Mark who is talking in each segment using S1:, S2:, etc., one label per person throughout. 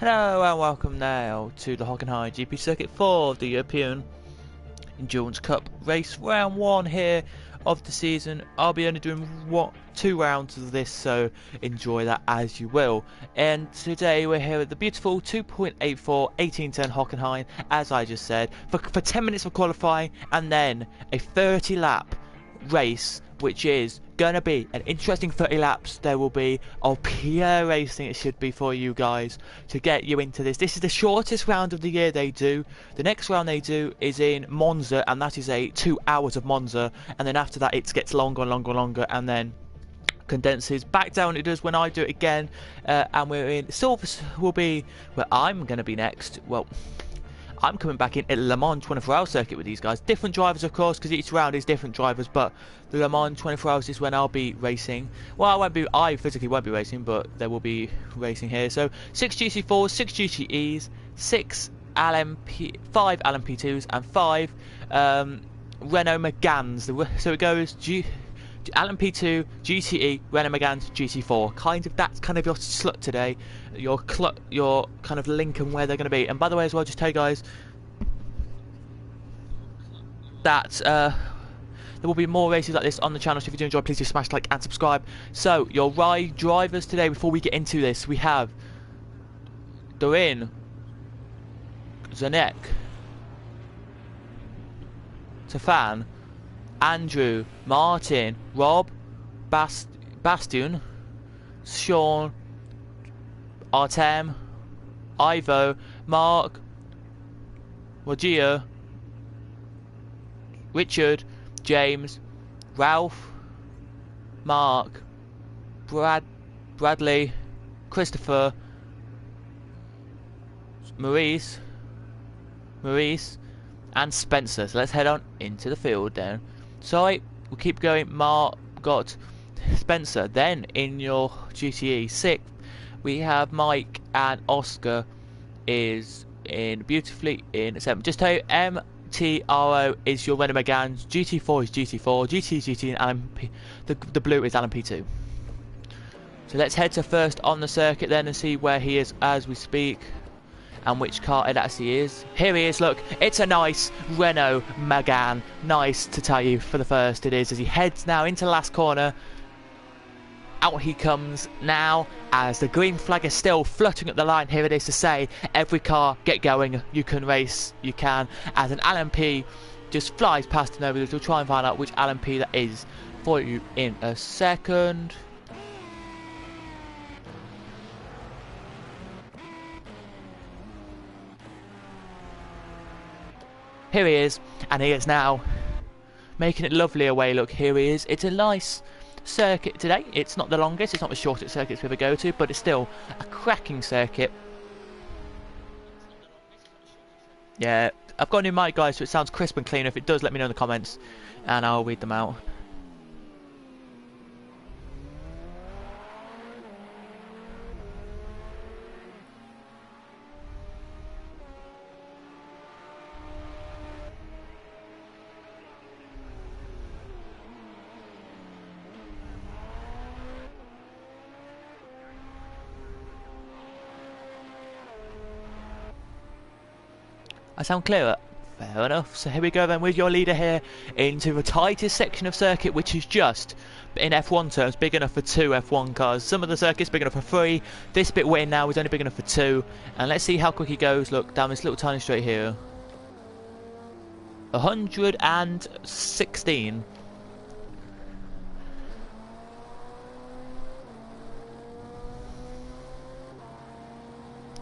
S1: Hello and welcome now to the Hockenheim GP Circuit for the European Endurance Cup race round 1 here of the season. I'll be only doing 2 rounds of this, so enjoy that as you will. And today we're here at the beautiful 2.84 1810 Hockenheim, as I just said, for 10 minutes of qualifying and then a 30 lap race, which is gonna be an interesting 30 laps. There will be pure racing, it should be, for you guys to get you into this. This is the shortest round of the year they do. The next round they do is in Monza, and that is 2 hours of Monza, and then after that it gets longer and longer and longer, and then condenses back down. It does when I do it again, and we're in Silver will be where I'm gonna be next. Well, I'm coming back in at Le Mans 24-hour circuit with these guys. Different drivers, of course, because each round is different drivers, but the Le Mans 24 hours is when I'll be racing. Well, I physically won't be racing, but there will be racing here. So 6 GT4s, 6 GTEs, 5 LMP2s, and 5 Renault Megans. So it goes LMP2, GTE, Renault Megane, GT4. That's kind of your slut today, your kind of link and where they're going to be. And by the way, as well, just tell you guys that there will be more races like this on the channel. So if you do enjoy, please do smash like and subscribe. So your ride drivers today, before we get into this, we have Dorin, Zanek, Tafan, Andrew, Martin, Rob, Bastion, Sean, Artem, Ivo, Mark, Roger, Richard, James, Ralph, Mark, Bradley, Christopher, Maurice, and Spencer. So let's head on into the field then. Sorry, we'll keep going. Mark got Spencer. Then in your GTE 6, we have Mike, and Oscar is in beautifully in 7. Just tell you, MTRO is your Renault Megane, GT4 is GT4, GT is GT, and LMP, the blue is LMP2. So let's head to first on the circuit then and see where he is as we speak, and which car it actually is. Here he is, look, it's a nice Renault Megane. Nice to tell you for the first it is, as he heads now into the last corner. Out he comes now, as the green flag is still fluttering at the line. Here it is to say, every car, get going, you can race, you can. As an LMP just flies past and over. We'll try and find out which LMP that is for you in a second. Here he is, and he is now making it lovely away. Look, here he is. It's a nice circuit today. It's not the longest, it's not the shortest circuit we ever go to, but it's still a cracking circuit. Yeah, I've got a new mic, guys, so it sounds crisp and clean. If it does, let me know in the comments, and I'll read them out. I sound clearer? Fair enough. So here we go then with your leader here into the tightest section of circuit, which is just, in F1 terms, big enough for 2 F1 cars. Some of the circuits big enough for 3. This bit we're in now is only big enough for 2. And let's see how quick he goes. Look, down this little tiny straight here. 116.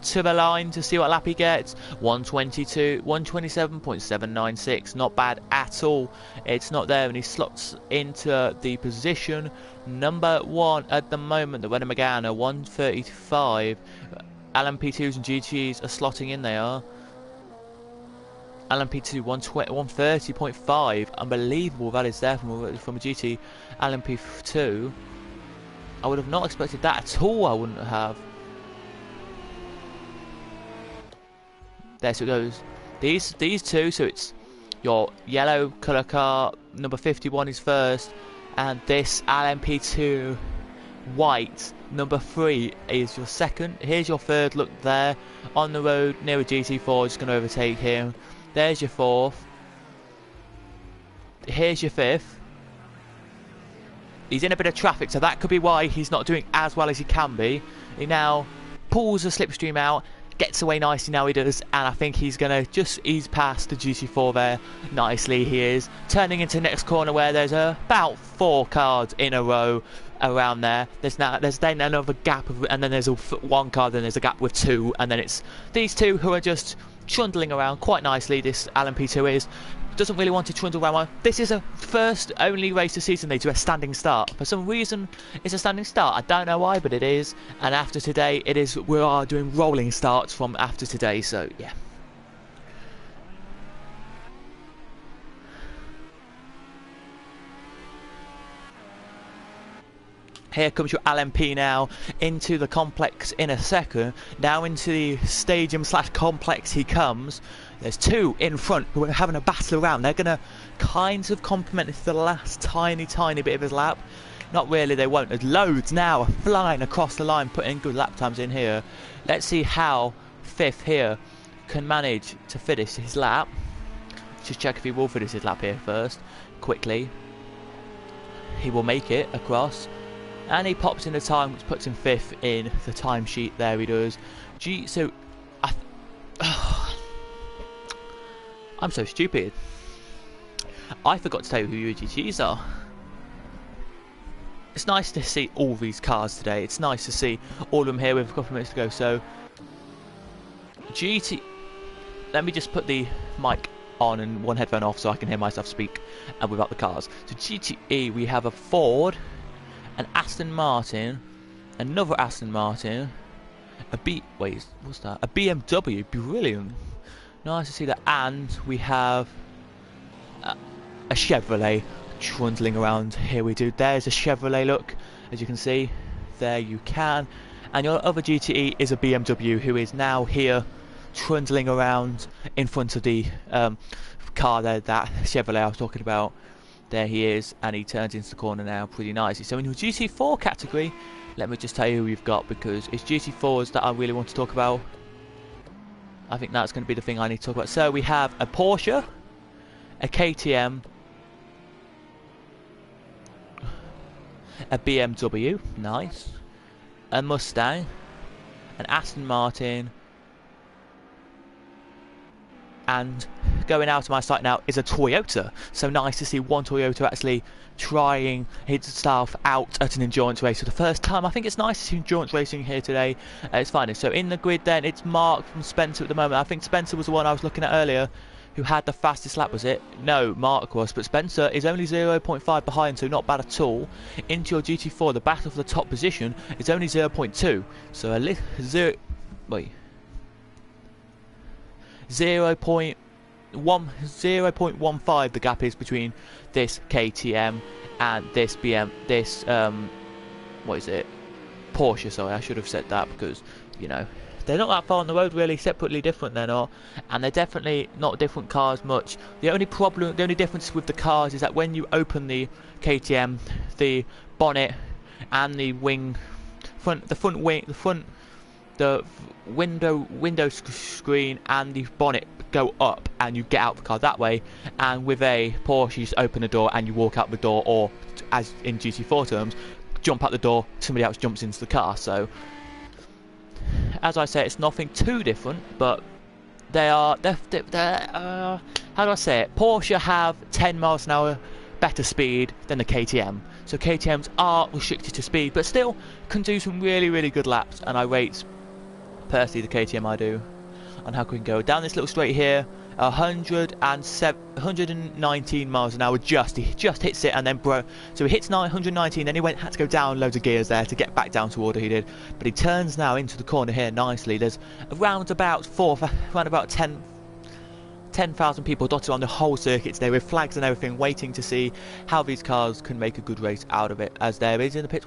S1: To the line to see what lap he gets. 127.796. Not bad at all. It's not there, and he slots into the position number 1 at the moment. The Renault Megane 135. LMP2s and GTEs are slotting in. They are. LMP2 130.5. Unbelievable that is there from a GT. LMP2. I would have not expected that at all. I wouldn't have. There, so it goes. These two, so it's your yellow colour car, number 51 is first, and this LMP2 white. Number 3 is your second. Here's your third. Look there on the road near a GT4. Just going to overtake him. There's your fourth. Here's your fifth. He's in a bit of traffic, so that could be why he's not doing as well as he can be. He now pulls the slipstream out, gets away nicely now he does, and I think he's going to just ease past the GT4 there nicely. He is turning into the next corner where there's about 4 cars in a row around there. There's then another gap of, and then there's one car, then there's a gap with 2, and then it's these 2 who are just trundling around quite nicely. This Alan P2 doesn't really want to trundle around. This is a first only race this season they do a standing start. For some reason it's a standing start. I don't know why, but it is. And after today it is, we are doing rolling starts from after today, so yeah. Here comes your LMP now into the complex in a second. Now into the stadium / complex he comes. There's 2 in front who are having a battle around. They're going to kind of complement the last tiny bit of his lap. Not really, they won't. There's loads now are flying across the line, putting good lap times in here. Let's see how 5th here can manage to finish his lap. Just check if he will finish his lap here first, quickly. He will make it across. And he pops in the time, which puts him 5th in the timesheet. There he does. So, I'm so stupid. I forgot to tell you who your GTs are. It's nice to see all these cars today. It's nice to see all of them here with a couple of minutes to go. So, let me just put the mic on and one headphone off so I can hear myself speak without the cars. So, GTE, we have a Ford, an Aston Martin, another Aston Martin, a BMW, brilliant. Nice to see that, and we have a Chevrolet trundling around. Here we do. There's a Chevrolet, look, as you can see. There you can. And your other GTE is a BMW who is now here trundling around in front of the car there, that Chevrolet I was talking about. There he is, and he turns into the corner now pretty nicely. So in your GT4 category, let me just tell you who we've got, because it's GT4s that I really want to talk about. I think that's going to be the thing I need to talk about. So we have a Porsche, a KTM, a BMW, nice, a Mustang, an Aston Martin, and going out of my sight now is a Toyota. So nice to see one Toyota actually trying himself out at an endurance race for the first time. I think it's nice to see endurance racing here today. It's fine. So in the grid then, it's Mark from Spencer at the moment. I think Spencer was the one I was looking at earlier who had the fastest lap, was it? No, Mark was, but Spencer is only 0.5 behind, so not bad at all. Into your GT4, the battle for the top position is only 0.2. So a little 0.15 the gap is between this KTM and this Porsche. Sorry, I should have said that, because you know they're not that far on the road really, separately different they're not, and they're definitely not different cars much. The only difference with the cars is that when you open the KTM, the bonnet and the window screen and the bonnet go up, and you get out the car that way. And with a Porsche, you just open the door and you walk out the door, or as in GT4 terms, jump out the door, somebody else jumps into the car. So as I say, it's nothing too different, but they're how do I say it? Porsche have 10 miles an hour better speed than the KTM. So KTMs are restricted to speed, but still can do some really good laps, and I rate personally the KTM, I do, on how quick we can go down this little straight here. 119 miles an hour, he just hits it, and then so he hits 119, then he had to go down loads of gears there to get back down to order he did, but he turns now into the corner here nicely. There's around about 10,000 people dotted on the whole circuit today with flags and everything, waiting to see how these cars can make a good race out of it, as there is in the pits.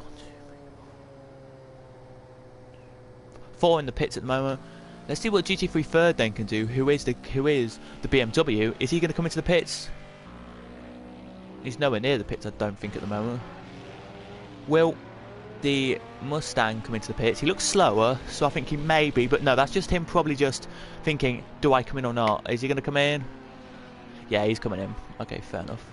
S1: 4 in the pits at the moment. Let's see what GT3 third then can do. Who is the BMW? Is he going to come into the pits? He's nowhere near the pits, I don't think, at the moment. Will the Mustang come into the pits. He looks slower, so I think he may be, but no, that's just him probably just thinking, do I come in or not? Is he going to come in? Yeah, he's coming in. Okay, fair enough.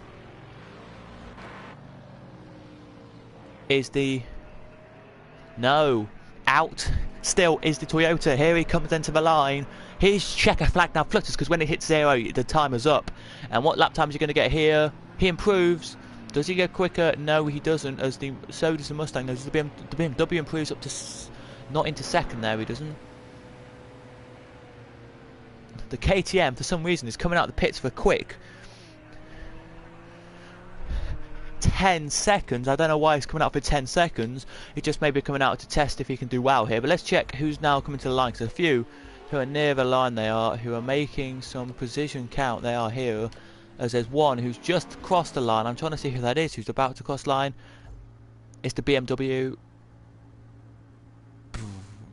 S1: Is the... No. Out still is the Toyota. Here he comes into the line. His checker flag now flutters because when it hits 0, the timer's up. And what lap time is he going to get here? He improves. Does he go quicker? No, he doesn't. So does the Mustang. The BMW improves up to not into second there. He doesn't. The KTM for some reason is coming out of the pits for a quick 10 seconds. I don't know why he's coming out for 10 seconds. He just may be coming out to test if he can do well here. But let's check who's now coming to the line. Because a few who are near the line who are making some position count. They are here. As there's one who's just crossed the line. I'm trying to see who that is who's about to cross the line. It's the BMW.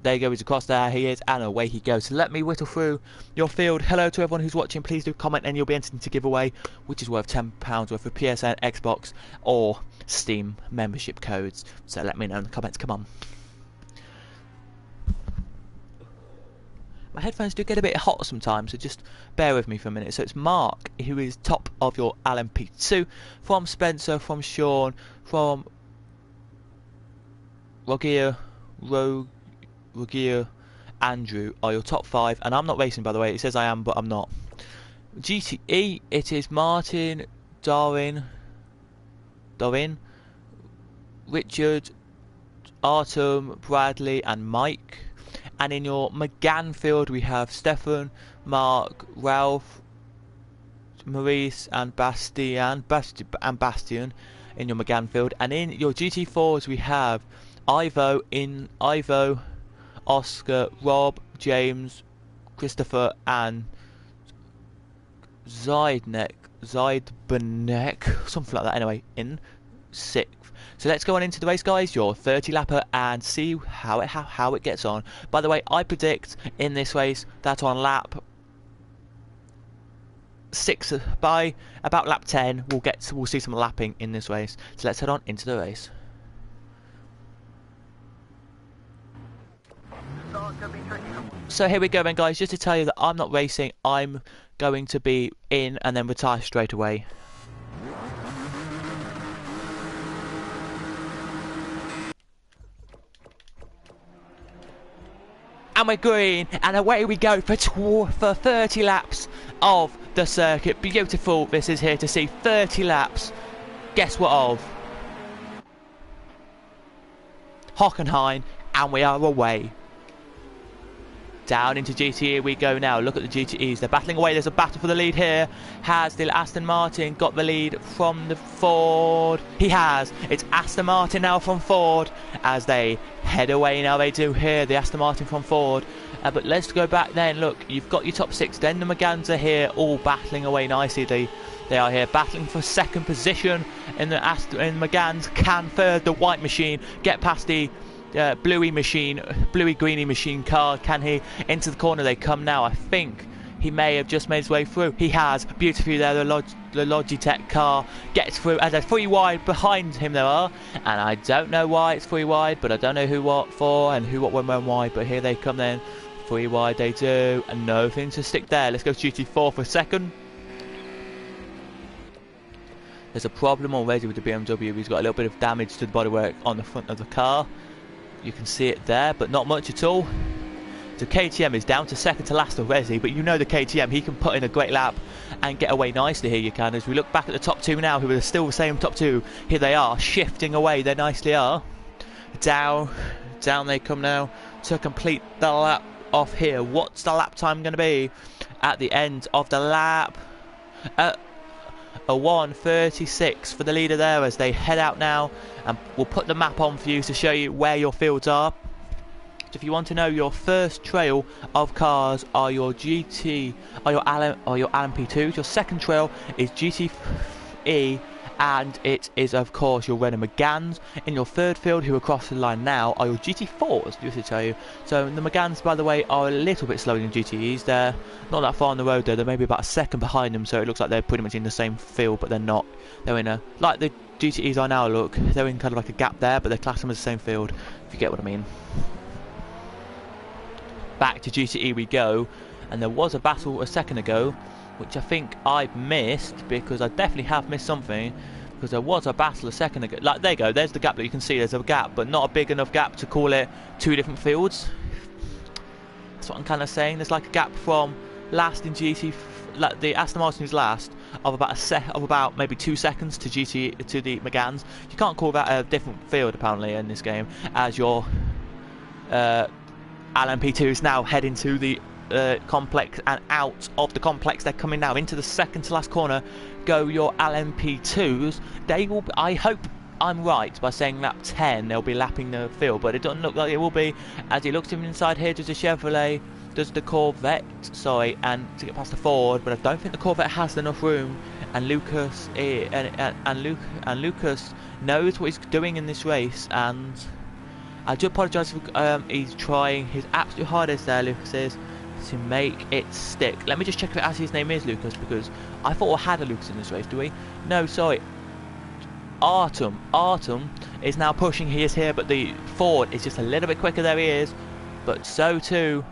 S1: There you go, he's across there, he is, and away he goes. So let me whittle through your field. Hello to everyone who's watching. Please do comment and you'll be entered into giveaway, which is worth £10 worth of PSN, Xbox or Steam membership codes. So let me know in the comments, come on. My headphones do get a bit hot sometimes, so just bear with me for a minute. So it's Mark, who is top of your PC2, from Spencer, from Sean, from Rogier, Andrew are your top 5, and I'm not racing, by the way. It says I am, but I'm not. GTE, it is Martin, Darwin, Richard, Artem, Bradley, and Mike. And in your McGann field, we have Stefan, Mark, Ralph, Maurice, and Bastian in your McGann field. And in your GT4s, we have Ivo, Oscar, Rob, James, Christopher, and Zaidbenek, something like that. Anyway, in 6th. So let's go on into the race, guys. Your 30 lapper and see how it gets on. By the way, I predict in this race that on lap 6, by about lap 10, we'll see some lapping in this race. So let's head on into the race. So here we go then, guys. Just to tell you that I'm not racing, I'm going to be in and then retire straight away. And we're green, and away we go for 30 laps of the circuit. Beautiful. This is here to see 30 laps. Guess what of? Hockenheim, and we are away. Down into GTE we go now. Look at the GTEs. They're battling away. There's a battle for the lead here. Has the Aston Martin got the lead from the Ford? He has. It's Aston Martin now from Ford as they head away. Now they do here. The Aston Martin from Ford. But let's go back then. Look, you've got your top 6. Then the McGanns are here, all battling away nicely. They are here battling for second position in the McGanns. Can third the white machine get past the bluey greeny machine car? Can he? Into the corner they come now. I think he may have just made his way through. He has. Beautifully there, the Logitech car gets through as a 3 wide behind him there are, and I don't know why it's 3 wide, but I don't know who what for and who what when wide, but here they come then. 3 wide they do, and nothing to stick there. Let's go to GT4 for a second. There's a problem already with the BMW. He's got a little bit of damage to the bodywork on the front of the car. You can see it there, but not much at all. The KTM is down to second to last already, but you know the KTM, he can put in a great lap and get away nicely here. You can. As we look back at the top 2 now, who are still the same top 2, here they are, shifting away. They nicely are. Down they come now to complete the lap off here. What's the lap time going to be at the end of the lap? A 1:36 for the leader there as they head out now, and we'll put the map on for you to show you where your fields are. So if you want to know, your first trail of cars are your GT, or your LMP2s. Your second trail is GTE and it is of course your Renault Megans. In your third field, who are crossing the line now, are your GT4s, just to tell you. So the Megans, by the way, are a little bit slower than GTEs. They're not that far on the road though, they're maybe about a second behind them, so it looks like they're pretty much in the same field, but they're not. They're in a, like the GTEs are now, look, they're in kind of like a gap there, but they're classed them as the same field, if you get what I mean. Back to GTE we go, and there was a battle a second ago, which I think I missed, because I definitely have missed something, because there was a battle a second ago. Like, there you go, there's the gap that you can see, there's a gap, but not a big enough gap to call it two different fields. That's what I'm kind of saying. There's like a gap from last in GT, like the Aston Martin is last, of about maybe 2 seconds to GT to the Megans. You can't call that a different field apparently in this game, as your LMP2 is now heading to the complex and out of the complex. They're coming now into the second to last corner. Go your LMP2s. They will be, I hope I'm right by saying lap 10 they'll be lapping the field, but it doesn't look like it will be, as he looks to him inside here. Does the Chevrolet, does the Corvette, sorry, and to get past the Ford, but I don't think the Corvette has enough room, and Lucas Lucas knows what he's doing in this race, and I do apologise if he's trying his absolute hardest there, Lucas is, to make it stick. Let me just check if it actually his name is Lucas, because I thought we had a Lucas in this race, do we? No, sorry. Artem is now pushing, he is here, but the Ford is just a little bit quicker, there he is, but so too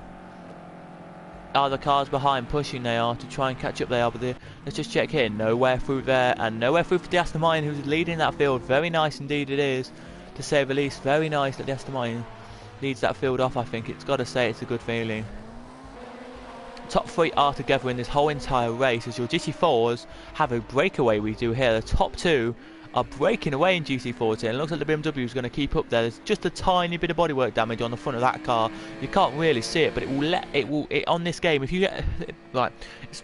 S1: are the cars behind, pushing they are to try and catch up they are, but let's just check here, nowhere through there, and nowhere through for the Aston Martin, who's leading that field. Very nice indeed it is, to say the least. Very nice that the Aston Martin leads that field off. I think it's got to say it's a good feeling. Top three are together in this whole entire race, as your GT4s have a breakaway we do here. The top two are breaking away in GT40, and it looks like the BMW is going to keep up there. There's just a tiny bit of bodywork damage on the front of that car. You can't really see it, but it will on this game, if you get right,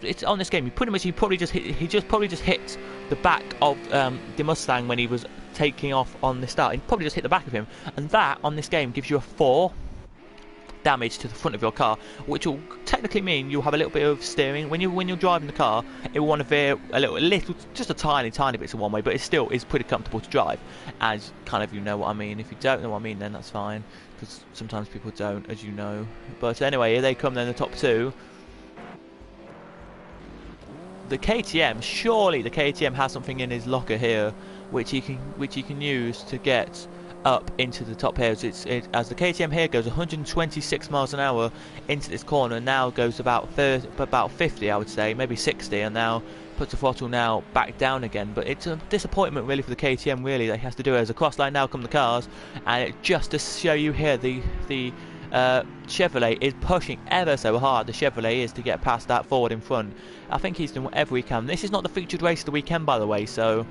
S1: it's on this game, he probably just hit the back of the Mustang when he was taking off on the start. He probably just hit the back of him, and that on this game gives you a 4 damage to the front of your car, which will technically mean you'll have a little bit of steering when you're driving the car. It will want to veer a little, just a tiny bits of one way, but it still is pretty comfortable to drive, as kind of, you know what I mean. If you don't know what I mean, then that's fine, because sometimes people don't, as you know. But anyway, here they come then, the top two. The KTM, surely the KTM has something in his locker here, which he can use to get up into the top here. As the KTM here goes 126 miles an hour into this corner, now goes about 50, I would say, maybe 60, and now puts the throttle now back down again. But it's a disappointment really for the KTM, really, that he has to do it. As a cross line now come the cars, and just to show you here, the Chevrolet is pushing ever so hard. The Chevrolet is to get past that Ford in front. I think he's done whatever he can. This is not the featured race of the weekend, by the way, so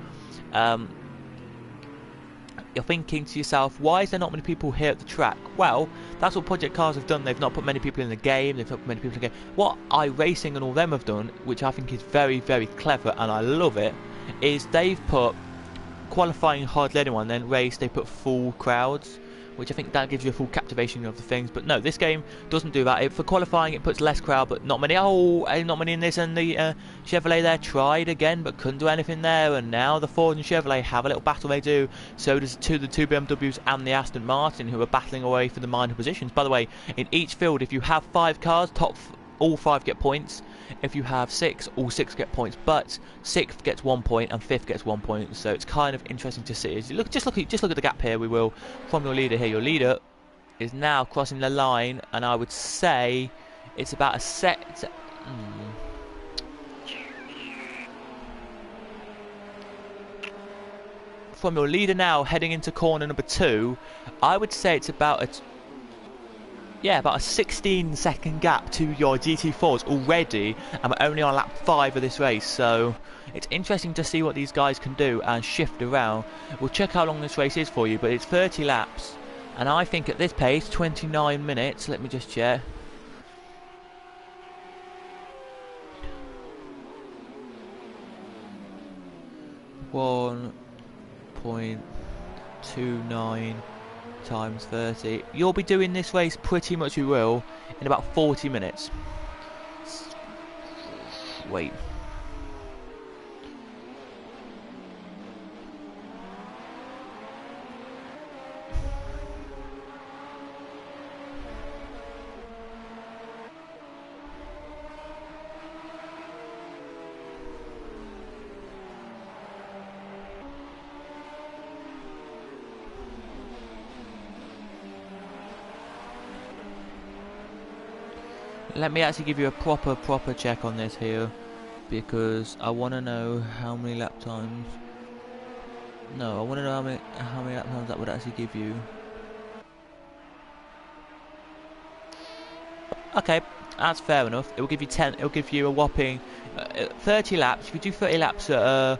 S1: you're thinking to yourself, why is there not many people here at the track? Well, that's what Project Cars have done. They've not put many people in the game. They've not put many people in the game. What iRacing and all them have done, which I think is very, very clever, and I love it, is they've put qualifying hardly anyone, then race they put full crowds, which I think that gives you a full captivation of the things. But no, this game doesn't do that. For qualifying it puts less crowd, but not many. Not many in this. And the Chevrolet there tried again, but couldn't do anything there. And now the Ford and Chevrolet have a little battle they do. So does the two BMWs and the Aston Martin, who are battling away for the minor positions. By the way, in each field, if you have 5 cars, all 5 get points. If you have 6, all 6 get points, but 6th gets 1 point and 5th gets 1 point. So it's kind of interesting to see. Just look at the gap here. We will, from your leader here. Your leader is now crossing the line, and I would say it's about a set. From your leader now heading into corner number 2, I would say it's about a 16-second gap to your GT4s already, and we're only on lap 5 of this race. So it's interesting to see what these guys can do and shift around. We'll check how long this race is for you, but it's 30 laps, and I think at this pace 29 minutes. Let me just check. .29 times 30. You'll be doing this race pretty much, you will, in about 40 minutes. Wait. let me actually give you a proper check on this here, because I want to know how many lap times. No, I want to know how many lap times that would actually give you. Okay, that's fair enough. It will give you 10. It will give you a whopping 30 laps. If you do 30 laps at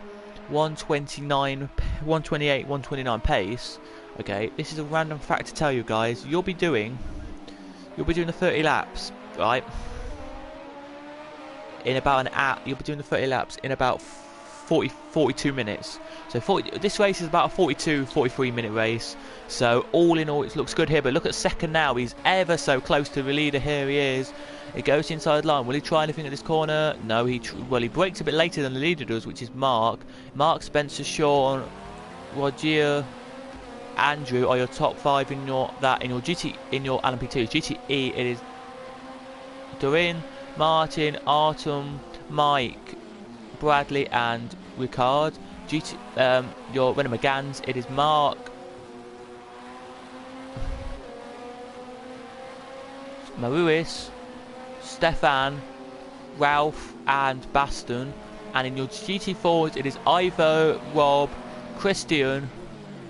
S1: 129, 128, 129 pace. Okay, this is a random fact to tell you guys. You'll be doing the 30 laps, right? In about an hour. You'll be doing the 30 laps in about 42 minutes. So this race is about a 43 minute race. So all in all, it looks good here. But look at second now. He's ever so close to the leader. Here he is. It goes inside line. Will he try anything at this corner? No. He brakes a bit later than the leader does, which is Mark, Spencer, Sean, Roger, Andrew are your top 5 in your LMP2. GTE it is Doreen, Martin, Artem, Mike, Bradley and Ricard. Your Renault Megans, it is Mark, Maruis, Stefan, Ralph and Baston. And in your GT4s it is Ivo, Rob, Christian,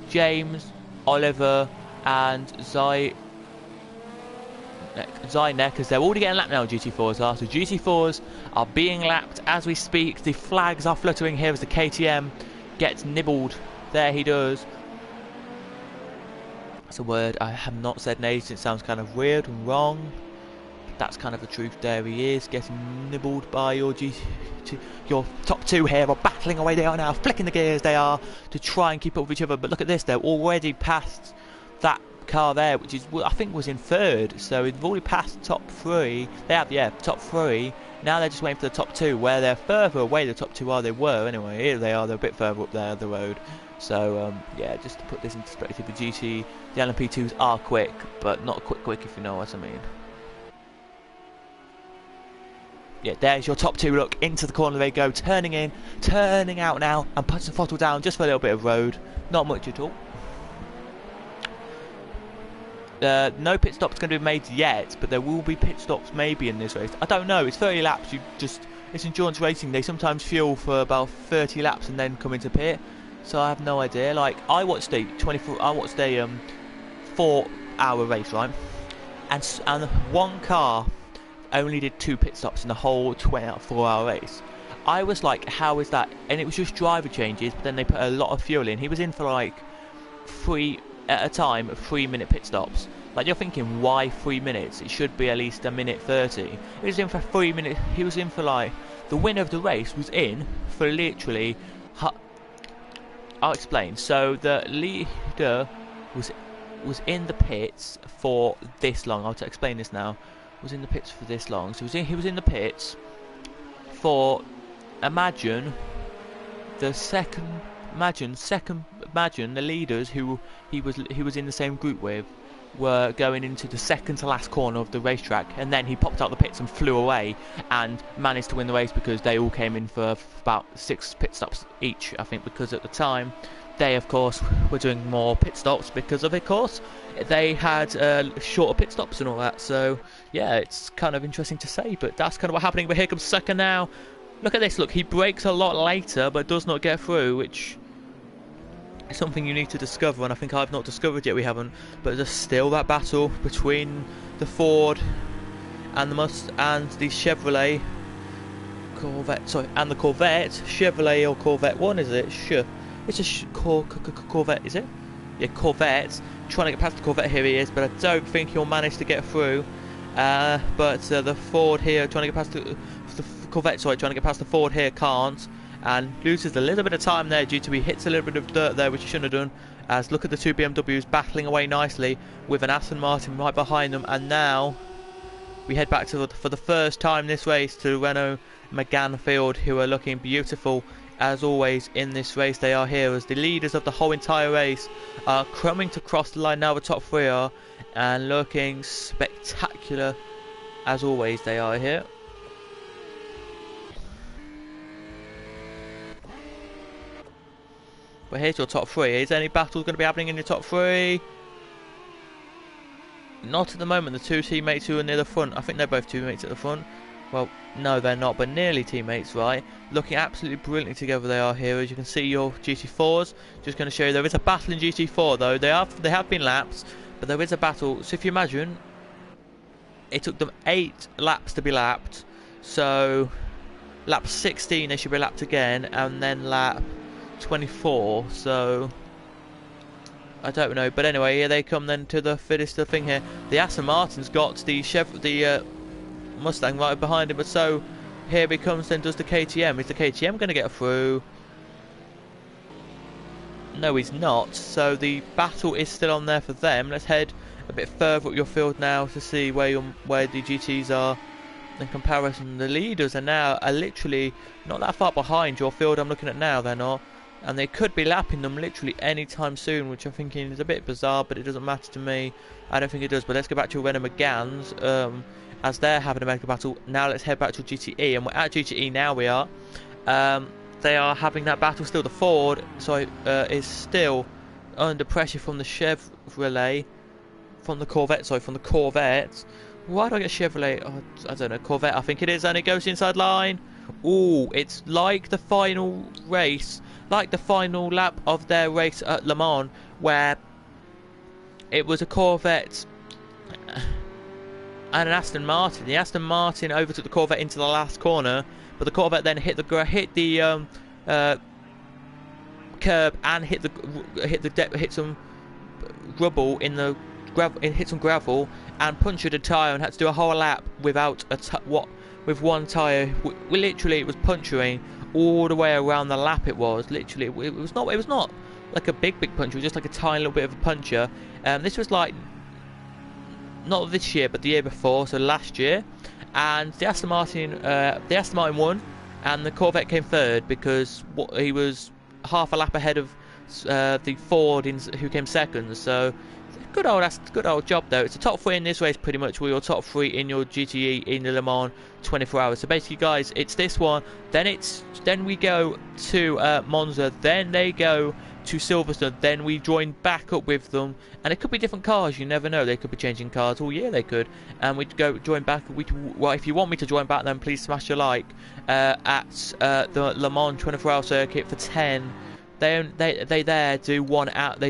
S1: James, Oliver and Zynek, because they're already getting lapped now. GT4s are. So GT4s are being lapped as we speak. The flags are fluttering here as the KTM gets nibbled. There he does. That's a word I have not said in ages. It sounds kind of weird and wrong. But that's kind of the truth. There he is, getting nibbled by your your top 2 here are battling away. They are now flicking the gears. They are to try and keep up with each other. But look at this. They're already past that car there, which is I think was in 3rd. So they've already passed top 3. They have, yeah, top 3. Now they're just waiting for the top 2, where they're further away. The top 2 are. They were anyway. Here they are. They're a bit further up there the road. So yeah, just to put this in perspective, the LMP2s are quick, but not quick if you know what I mean. Yeah, there's your top 2. Look, into the corner they go, turning in, turning out now, and puts the throttle down just for a little bit of road. Not much at all. No pit stops going to be made yet, but there will be pit stops maybe in this race. I don't know. It's 30 laps. It's endurance racing. They sometimes fuel for about 30 laps and then come into pit. So I have no idea. Like I watched a 4-hour race, right? And one car only did 2 pit stops in the whole 4-hour race. I was like, how is that? And it was just driver changes, but then they put a lot of fuel in. He was in for like 3 at a time, 3-minute pit stops. Like you're thinking, why 3 minutes? It should be at least a minute 30. He was in for 3 minutes. He was in for like the winner of the race was in for literally. I'll explain. So the leader was in the pits for this long. I'll explain this now. Was in the pits for this long. So he was in the pits for imagine the leaders who he was in the same group with were going into the second to last corner of the racetrack, and then he popped out the pits and flew away and managed to win the race because they all came in for about 6 pit stops each, I think, because at the time they of course were doing more pit stops because of course they had shorter pit stops and all that. So yeah, it's kind of interesting to say, but that's kind of what's happening. But here comes Sucker now. Look at this. Look, he brakes a lot later but does not get through, which is something you need to discover, and I think I've not discovered yet. We haven't. But there's still that battle between the Ford and the Chevrolet Corvette. Sorry, and the Corvette. Chevrolet or Corvette one, is it? Sure. It's a Corvette, is it? Yeah, Corvette. Trying to get past the Corvette. Here he is, but I don't think he'll manage to get through. But the Ford here trying to get past the Corvette. Sorry, trying to get past the Ford here can't, and loses a little bit of time there due to he hits a little bit of dirt there, which he shouldn't have done. As look at the 2 BMWs battling away nicely with an Aston Martin right behind them, and now we head back to for the first time this race to Renault Megane field, who are looking beautiful as always in this race. They are here as the leaders of the whole entire race are coming to cross the line now. The top 3 are, and looking spectacular as always. They are here. But here's your top 3. Is any battles going to be happening in your top 3? Not at the moment. The two teammates who are near the front, I think they're both teammates at the front. Well, no, they're not, but nearly teammates, right? Looking absolutely brilliantly together they are here. As you can see, your GT4s. Just going to show you there is a battle in GT4 though. They have been laps, but there is a battle. So if you imagine, it took them 8 laps to be lapped. So lap 16 they should be lapped again, and then lap 24. So I don't know, but anyway, here they come then to the finish the thing here. The Aston Martin's got the Mustang right behind him, but so here he comes then does the KTM. Is the KTM going to get through? No, he's not. So the battle is still on there for them. Let's head a bit further up your field now to see where the GTs are in comparison. The leaders are literally not that far behind your field I'm looking at now. They're not. And they could be lapping them literally any time soon, which I'm thinking is a bit bizarre, but it doesn't matter to me. I don't think it does. But let's go back to Renault McGann's, as they're having a mega battle. Now let's head back to GTE, and we're at GTE now. We are. They are having that battle still. The Ford, is still under pressure from the Chevrolet, from the Corvette. Why do I get Chevrolet? Oh, I don't know, Corvette. I think it is, and it goes inside line. Ooh, it's like the final race. Like the final lap of their race at Le Mans, where it was a Corvette and an Aston Martin. The Aston Martin overtook the Corvette into the last corner, but the Corvette then hit the curb and hit some rubble in the gravel, hit some gravel and punctured a tyre and had to do a whole lap without with one tyre. Literally, it was puncturing all the way around the lap. It was literally, it was not like a big puncture, it was just like a tiny little bit of a puncture. This was like not this year but the year before, so last year, and the Aston Martin won and the Corvette came third because he was half a lap ahead of the Ford who came second. So good old job though. It's a top 3 in this race pretty much. We're your top 3 in your GTE in the Le Mans 24 hours. So basically guys, it's this one, then we go to Monza, then they go to Silverstone, then we join back up with them, and it could be different cars, you never know, they could be changing cars. Oh yeah, they could. And we'd go join back. Well, if you want me to join back, then please smash a like at the Le Mans 24-hour circuit for 10. They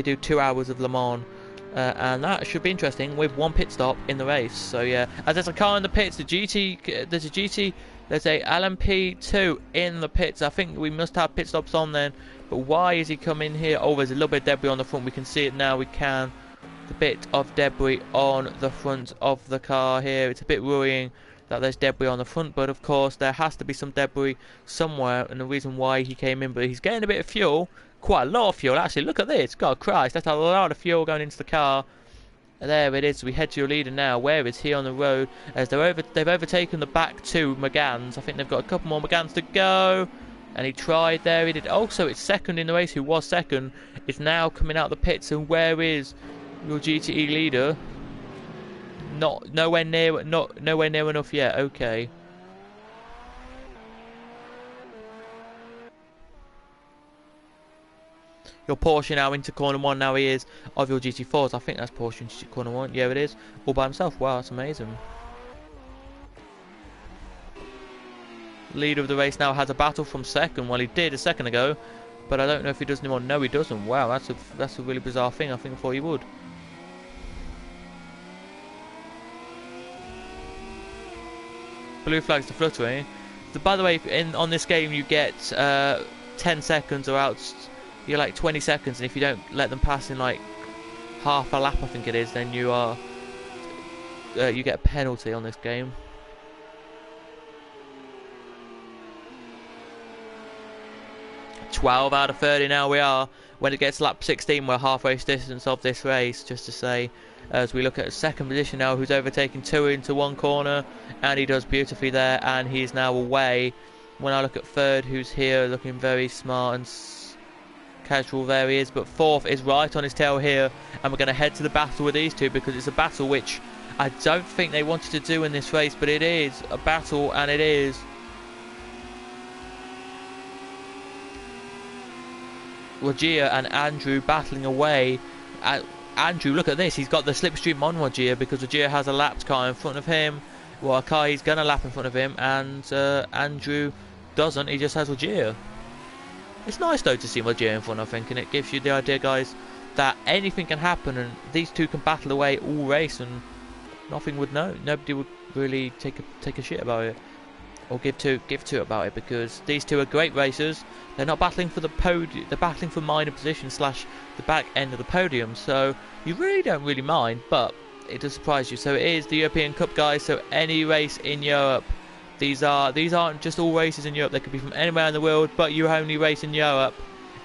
S1: do 2 hours of Le Mans. And that should be interesting with one pit stop in the race. So yeah, as there's a car in the pits, there's a LMP2 in the pits. I think we must have pit stops on then. But why is he coming here? Oh, there's a little bit of debris on the front. We can see it now. We can. The bit of debris on the front of the car here. It's a bit worrying that there's debris on the front, but of course there has to be some debris somewhere, and the reason why he came in. But he's getting a bit of fuel. Quite a lot of fuel actually. Look at this. God Christ, that's a lot of fuel going into the car. There it is. We head to your leader now. Where is he on the road? As they've overtaken the back 2 McGanns. I think they've got a couple more McGanns to go. And he tried there. He did. Also, it's second in the race. Who was second is now coming out the pits. And where is your GTE leader? Nowhere near enough yet. Okay. Your Porsche now into corner 1. Now he is of your GT4s. I think that's Porsche into corner 1. Yeah, it is. All by himself. Wow, that's amazing. Leader of the race now has a battle from second. Well, he did a second ago, but I don't know if he does anymore. No, he doesn't. Wow, that's a really bizarre thing. I think I thought he would. Blue flags to fluttering. By the way, on this game you get 10 seconds or else you're like 20 seconds, and if you don't let them pass in like half a lap, I think it is, then you get a penalty on this game. "12 out of 30 now we are. When it gets to lap 16, we're halfway distance of this race, just to say, as we look at second position now, who's overtaking 2 into 1 corner, and he does beautifully there, and he's now away. When I look at third, who's here looking very smart and casual, there he is, but fourth is right on his tail here, and we're going to head to the battle with these two, because it's a battle which I don't think they wanted to do in this race, but it is a battle, and it is Roger and Andrew battling away Andrew, look at this. He's got the slipstream on Rogier because Rogier has a lapped car in front of him. Well, a car he's going to lap in front of him, and Andrew doesn't. He just has Rogier. It's nice though to see Rogier in front, I think, and it gives you the idea, guys, that anything can happen, and these two can battle away all race, and nothing would know. Nobody would really take a shit about it, or give two about it, because these two are great racers. They're not battling for the podium. They're battling for minor position / the back end of the podium. So you really don't really mind, but it does surprise you. So it is the European Cup, guys. So any race in Europe. These aren't just all races in Europe. They could be from anywhere in the world, but you only race in Europe,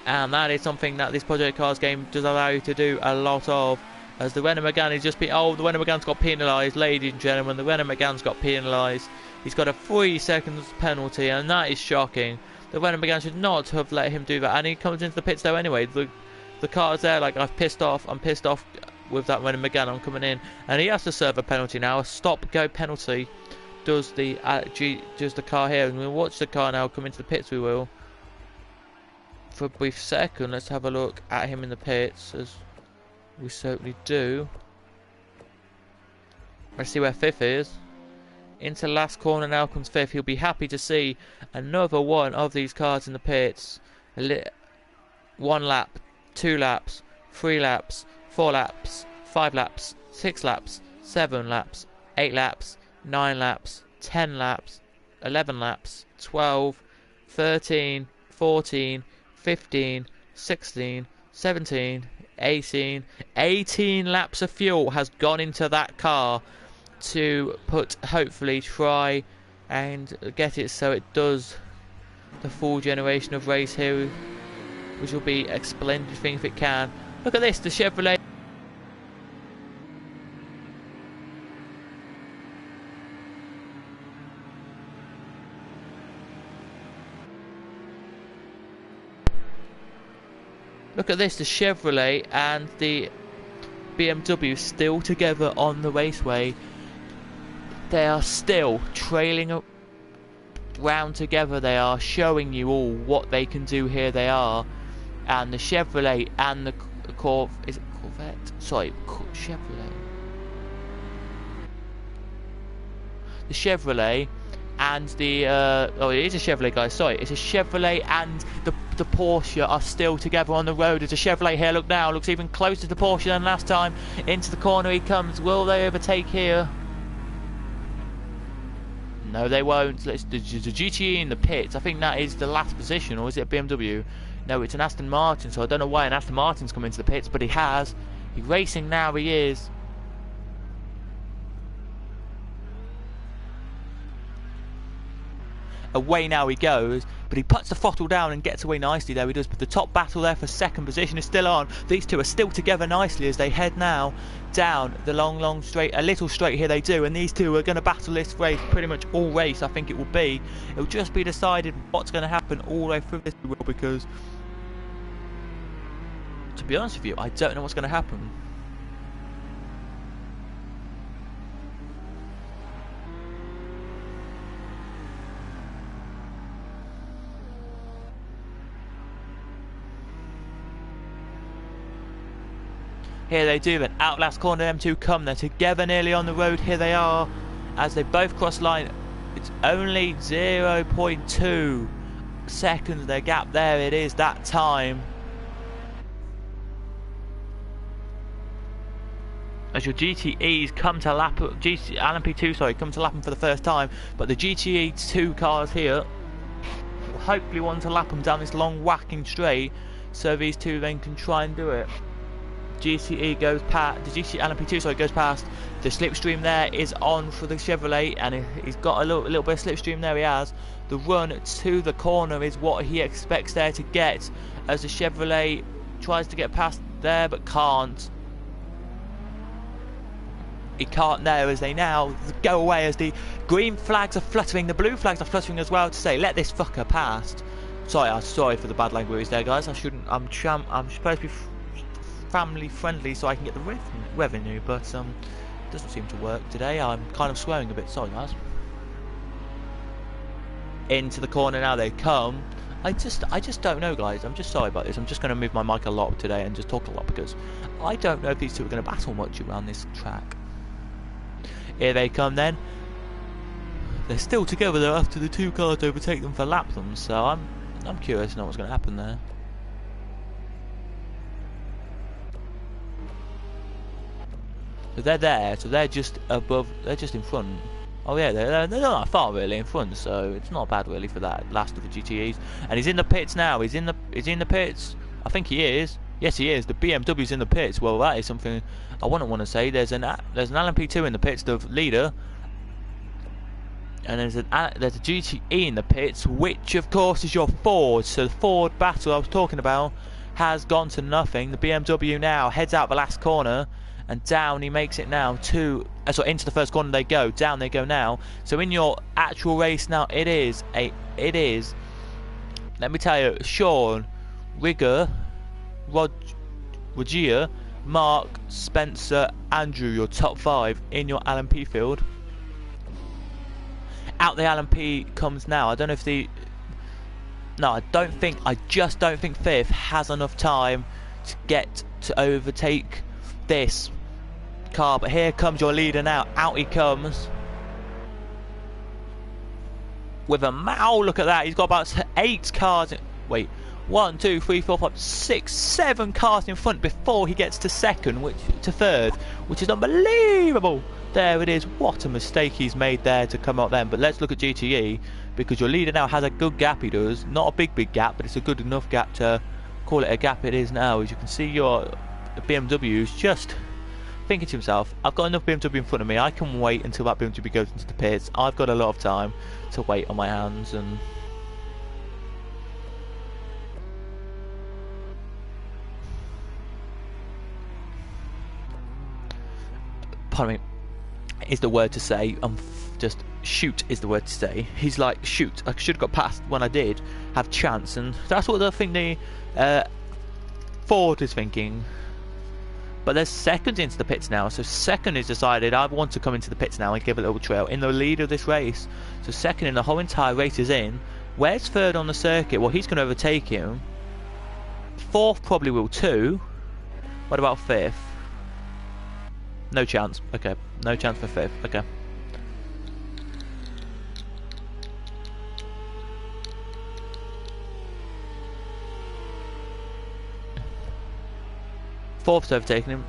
S1: and that is something that this Project Cars game does allow you to do a lot of. As the Renault Megane has just been, the Renault Megane's got penalised, ladies and gentlemen. The Renault Megane's got penalised. He's got a 3 seconds penalty, and that is shocking. The Renault Megane should not have let him do that, and he comes into the pits though anyway. The car's there, like, I'm pissed off with that Renault Megane. I'm coming in, and he has to serve a penalty now, a stop-go penalty. Does the car here, and we'll watch the car now come into the pits. We will for a brief second. Let's have a look at him in the pits, as we certainly do. Let's see where fifth is. Into last corner now comes fifth. He'll be happy to see another one of these cars in the pits. 1 lap, 2 laps, 3 laps, 4 laps, 5 laps, 6 laps, 7 laps, 8 laps, 9 laps, 10 laps, 11 laps, 12, 13, 14, 15, 16, 17, 18 laps of fuel has gone into that car to hopefully try and get it so it does the full generation of race here, which will be a splendid thing if it can. Look at this, the Chevrolet. Look at this, the Chevrolet and the BMW still together on the raceway. They are still trailing around together. They are showing you all what they can do here. They are. And the Chevrolet and the Corvette? Sorry, Chevrolet. The Chevrolet and the it is a Chevrolet, guys, sorry, it's a Chevrolet and the Porsche are still together on the road. There's a Chevrolet here, look now, looks even closer to Porsche than last time. Into the corner he comes. Will they overtake here? No, they won't. The GTE in the pits, I think that is the last position, or is it a BMW? No, it's an Aston Martin, so I don't know why an Aston Martin's come into the pits, but he has. He's racing now, he is. Away now he goes, but he puts the throttle down and gets away nicely. There he does, but the top battle there for second position is still on. These two are still together nicely as they head now down the long straight, a little straight here they do, and these two are going to battle this race pretty much all race. I think it will be. It'll just be decided what's going to happen all the way through this, because to be honest with you, I don't know what's going to happen. Here they do, and out last corner them two come. They're together nearly on the road. Here they are as they both cross line. It's only 0.2 seconds their gap. There it is that time. As your GTEs come to lap LMP2, sorry, come to lap them for the first time, but the GTE 2 cars here will hopefully want to lap them down this long whacking straight, so these two then can try and do it. GTE goes past, the GTE LMP2 sorry goes past. The slipstream there is on for the Chevrolet, and he's got a little bit of slipstream there. He has. The run to the corner is what he expects there to get, as the Chevrolet tries to get past there but can't. He can't there, as they now go away as the green flags are fluttering, the blue flags are fluttering as well to say let this fucker past. Sorry for the bad language there, guys. I shouldn't. I'm supposed to be family friendly so I can get the revenue, but it doesn't seem to work today. I'm kind of swearing a bit. Sorry, guys. Into the corner now they come, I just don't know, guys. I'm just sorry about this. I'm just going to move my mic a lot today and just talk a lot because I don't know if these two are going to battle much around this track. Here they come then. They're still together though after the two cars overtake them for lap them, so I'm curious to know what's going to happen there. So they're there, so they're just above, they're just in front. Oh yeah, they're not that far really in front, so it's not bad really for that last of the GTEs. And he's in the pits now. Is he in the pits? I think he is. Yes, he is. The BMW's in the pits. Well, that is something I wouldn't want to say. There's an LMP2 in the pits, the leader, and there's a GTE in the pits, which of course is your Ford. So the Ford battle I was talking about has gone to nothing. The BMW now heads out the last corner. And down he makes it now to into the first corner they go. Down they go now. So in your actual race now, it is let me tell you, Sean, Rigger, Roger, Mark, Spencer, Andrew, your top 5 in your LMP field. Out the LMP comes now. I don't know if I just don't think fifth has enough time to get to overtake this car, but here comes your leader now. Out he comes with a look at that. He's got about 8 cars wait, 1, 2, 3, 4, 5, 6, 7 cars in front before he gets to third, which is unbelievable. There it is. What a mistake he's made there to come out then. But let's look at GTE, because your leader now has a good gap. He does, not a big gap, but it's a good enough gap to call it a gap. It is now. As you can see, your BMW is just thinking to himself, I've got enough BMW in front of me, I can wait until that BMW goes into the pits. I've got a lot of time to wait on my hands. And pardon me, is the word to say. Just shoot is the word to say. He's like, shoot, I should have got past when I did have chance. And that's what I think the Ford is thinking. But there's second into the pits now, so second is decided, I want to come into the pits now and give a little trail in the lead of this race. So second in the whole entire race is in. Where's third on the circuit? Well, he's going to overtake him. Fourth probably will too. What about fifth? No chance. Okay, no chance for fifth. Okay. Fourth's overtaking him.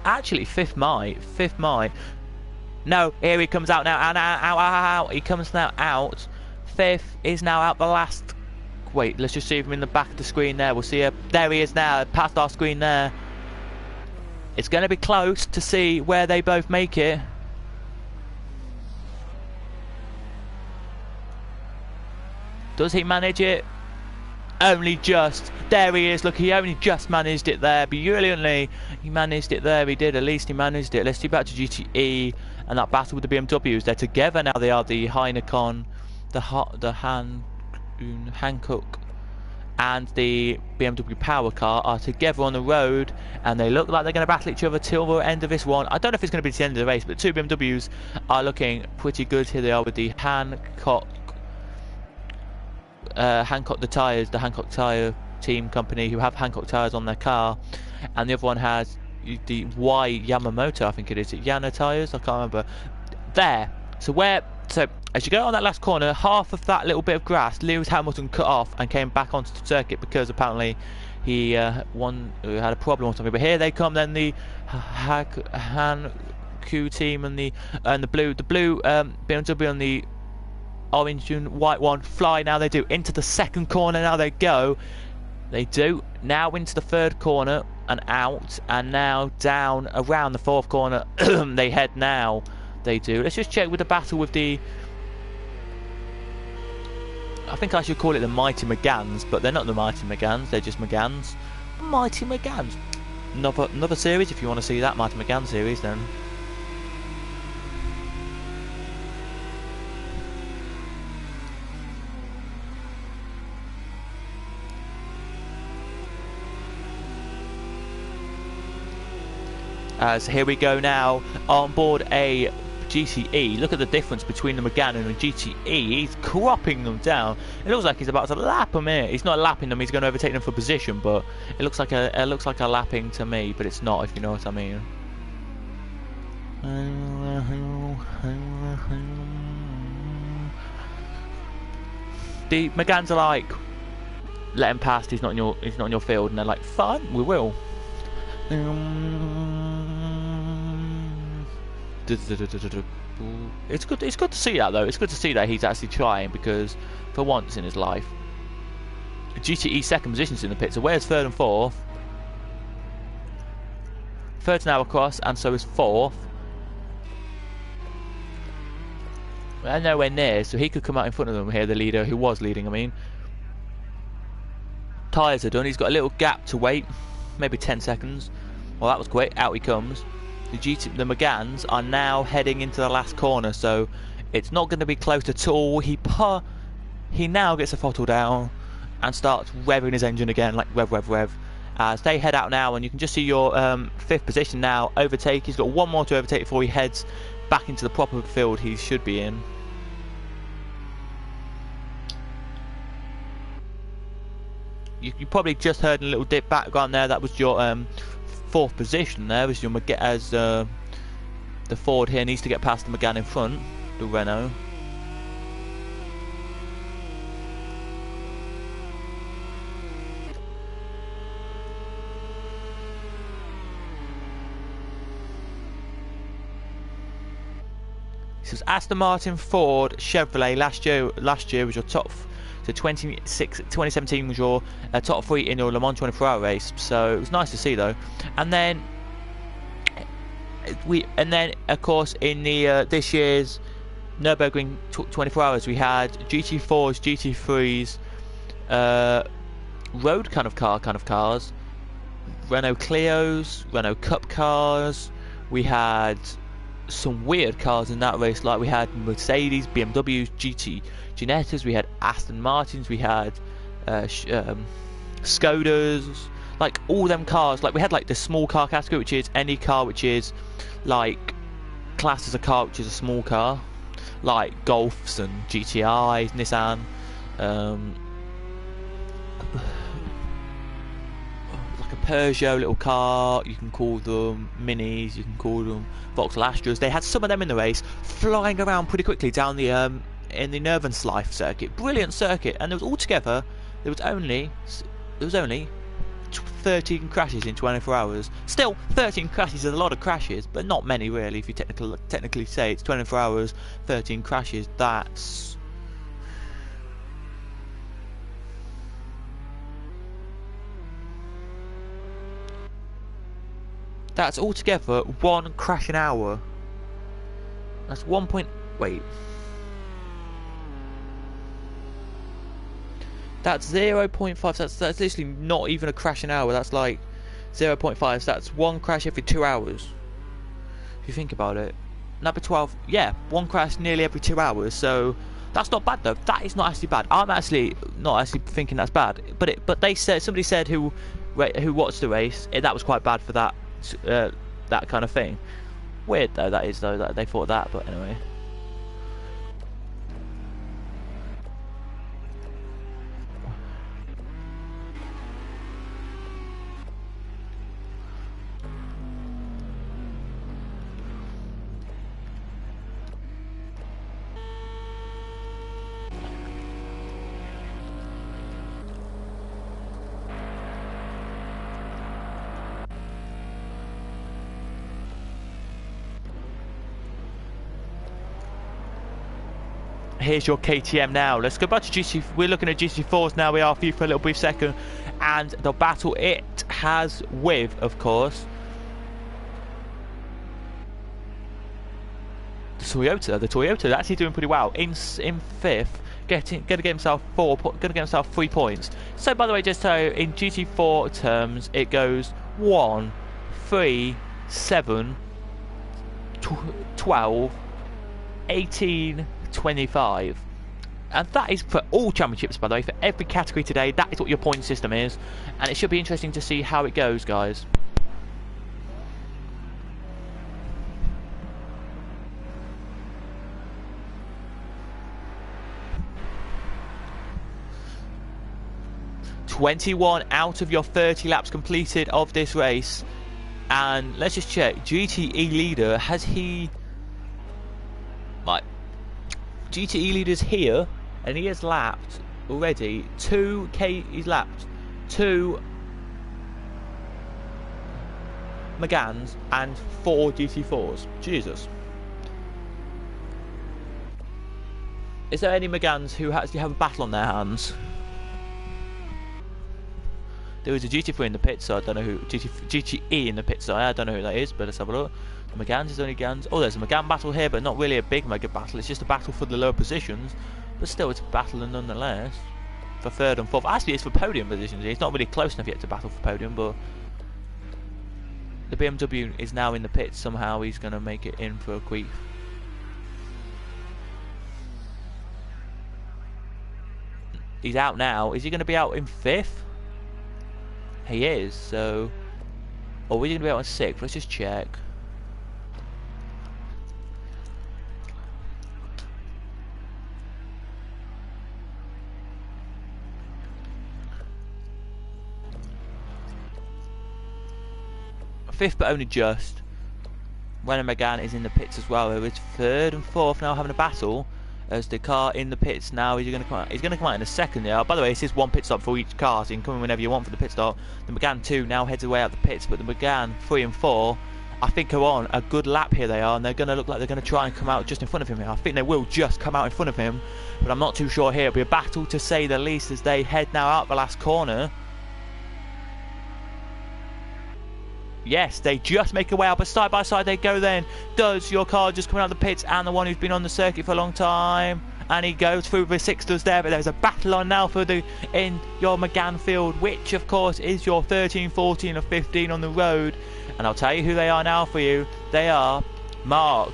S1: Actually, fifth might. No, here he comes out now. Out. He comes now out. Fifth is now out the last. Wait, let's just see him in the back of the screen there. We'll see him. There he is now, past our screen there. It's going to be close to see where they both make it. Does he manage it? Only just. There he is. Look, he only just managed it there. Brilliantly, he managed it there. He did. At least he managed it. Let's see back to GTE and that battle with the BMWs. They're together now. They are the Heineken, the Hankook, and the BMW Power Car are together on the road, and they look like they're going to battle each other till the end of this one. I don't know if it's going to be to the end of the race, but two BMWs are looking pretty good. Here they are with the Hankook the Hankook Tyre team company, who have Hankook tyres on their car, and the other one has the Yamamoto, I think it is, Yana tyres, I can't remember. There. So as you go on that last corner, half of that little bit of grass Lewis Hamilton cut off and came back onto the circuit because apparently he had a problem or something. But here they come then, the Hankook team and the blue BMW and the orange and white one fly. Now they do into the second corner. Now they go. They do now into the third corner and out, and now down around the fourth corner. They head now. They do. Let's just check with the battle with the. I think I should call it the Mighty Megans, but they're not the Mighty Megans. They're just Megans. Mighty Megans. Another series. If you want to see that Mighty Megan series, then. As here we go now on board a GTE. Look at the difference between the Megane and the GTE. He's cropping them down. It looks like he's about to lap them here. He's not lapping them. He's going to overtake them for position, but it looks like a lapping to me. But it's not, if you know what I mean. The Meganes are like, let him past. He's not in your field, and they're like, fine, we will. It's good to see that though. It's good to see that he's actually trying, because for once in his life, GTE second position's in the pit. So where's third and fourth? Third's now across, and so is fourth. They're nowhere near, so he could come out in front of them here. The leader, who was leading, I mean. Tyres are done. He's got a little gap to wait, maybe 10 seconds. Well, that was quick. Out he comes. The Meganes are now heading into the last corner, so it's not going to be close at all. He now gets a throttle down and starts revving his engine again, like rev, rev, rev. As they head out now, and you can just see your fifth position now overtake. He's got one more to overtake before he heads back into the proper field he should be in. You probably just heard a little dip background there. That was your fourth position there. Was your as the Ford here needs to get past the Megane in front, the Renault. This is Aston Martin, Ford, Chevrolet. Last year was your top. So 2017 was your top 3 in your Le Mans 24-hour race. So it was nice to see though. And then of course in the this year's Nürburgring 24 hours we had GT4s, GT3s, road kind of cars, Renault Clios, Renault Cup cars. We had some weird cars in that race, like we had Mercedes, BMWs, GT Ginettas, we had Aston Martins, we had Skodas, like all them cars. Like we had like the small car category, which is any car which is like classed as a car which is a small car, like Golfs and GTIs, Nissan, like a Peugeot little car, you can call them minis, you can call them Vauxhall Astras. They had some of them in the race flying around pretty quickly down the in the Nervenslife circuit. Brilliant circuit, and there was only 13 crashes in 24 hours. Still, 13 crashes is a lot of crashes, but not many really. If you technically say it's 24 hours, 13 crashes, that's altogether 1 crash an hour. That's 1 point. Wait. That's 0.5. That's literally not even a crash an hour. That's like 0.5. So that's 1 crash every 2 hours. If you think about it, number 12. Yeah, 1 crash nearly every 2 hours. So that's not bad though. That is not actually bad. I'm actually not actually thinking that's bad. But they said, somebody said who watched the race, that was quite bad for that that kind of thing. Weird though that is though that they thought that. But anyway. Here's your KTM now. Let's go back to GT. We're looking at GT4s now. We are for you for a little brief second, and the battle it has with, of course, the Toyota. Actually doing pretty well in fifth, gonna get himself 3 points. So by the way, just so in GT4 terms, it goes 1, 3, 7, 12, 18. 25, and that is for all championships, by the way, for every category today. That is what your point system is, and it should be interesting to see how it goes, guys. 21 out of your 30 laps completed of this race. And let's just check. GTE leader, has he... Right. GTE leader's here, and he has lapped already he's lapped 2 Megans and 4 GT4s. Jesus. Is there any Megans who actually have a battle on their hands? There is a GT3 in the pit, so I don't know who... GTE in the pit, so I don't know who that is, but let's have a look. The Megans is only Gans. Oh, there's a Megan battle here, but not really a big Mega battle. It's just a battle for the lower positions. But still, it's a battle nonetheless. For 3rd and 4th. Actually, it's for podium positions. It's not really close enough yet to battle for podium, but... The BMW is now in the pit. Somehow he's going to make it in for a quick... He's out now. Is he going to be out in 5th? He is, so... Or we're going to be out on 6th. Let's just check. Fifth, but only just. Renault Megane is in the pits as well. It's 3rd and 4th now having a battle. As the car in the pits now, he's going to come out in a second. Yeah. By the way, this is 1 pit stop for each car, so you can come in whenever you want for the pit stop. The Megane 2 now heads away out the pits, but the Megane 3 and 4, I think, are on a good lap here. They are, and they're going to look like they're going to try and come out just in front of him here. I think they will just come out in front of him, but I'm not too sure here. It'll be a battle to say the least as they head now out the last corner. Yes, they just make a way out, but side by side they go then. Does your car just come out of the pits and the one who's been on the circuit for a long time? And he goes through the 6ers there, but there's a battle on now for the in your Megane field, which of course is your 13, 14 or 15 on the road. And I'll tell you who they are now for you. They are Mark,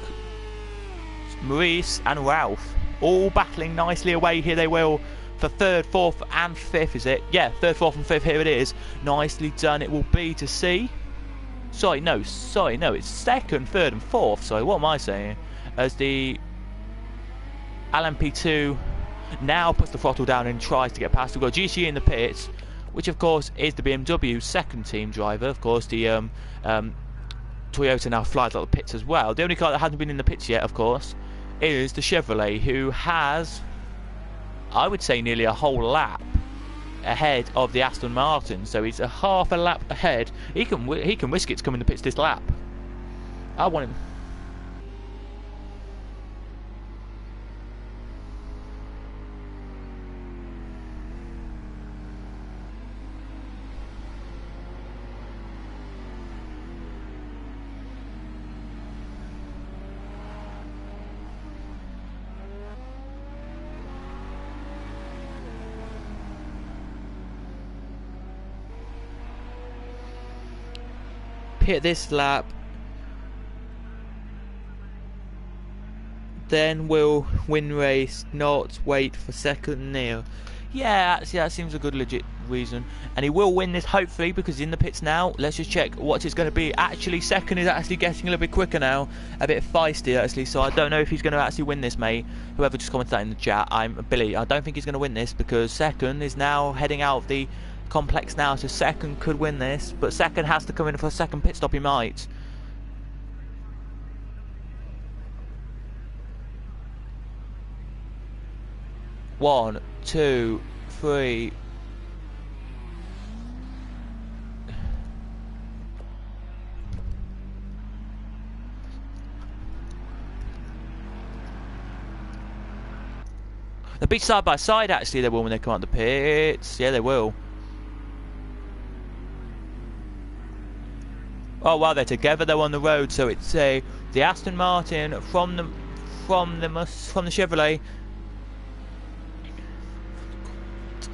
S1: Maurice and Ralph. All battling nicely away here they will. For 3rd, 4th and 5th, is it? Yeah, 3rd, 4th and 5th, here it is. Nicely done it will be to see. Sorry, no, it's 2nd, 3rd and 4th. Sorry, what am I saying? As the LMP2 now puts the throttle down and tries to get past. We've got GT in the pits, which of course is the BMW 2nd team driver. Of course, the Toyota now flies out of the pits as well. The only car that hasn't been in the pits yet, of course, is the Chevrolet, who has, I would say, nearly a whole lap ahead of the Aston Martin, so he's a half a lap ahead. He can risk it to come in the pits this lap. I want him. Hit this lap, then we'll win race, not wait for 2nd near. Yeah, actually that seems a good legit reason, and he will win this hopefully because he's in the pits now. Let's just check what it's going to be. Actually 2nd is actually getting a little bit quicker now, a bit feisty actually, so I don't know if he's going to actually win this, mate. Whoever just commented that in the chat, I'm Billy. I don't think he's going to win this because 2nd is now heading out of the complex now, so 2nd could win this, but 2nd has to come in for a 2nd pit stop. He might. One, two, three. They'll be side by side actually, they will when they come out the pits. Yeah, they will. Oh wow, they're together though on the road, so it's the Aston Martin from the Chevrolet,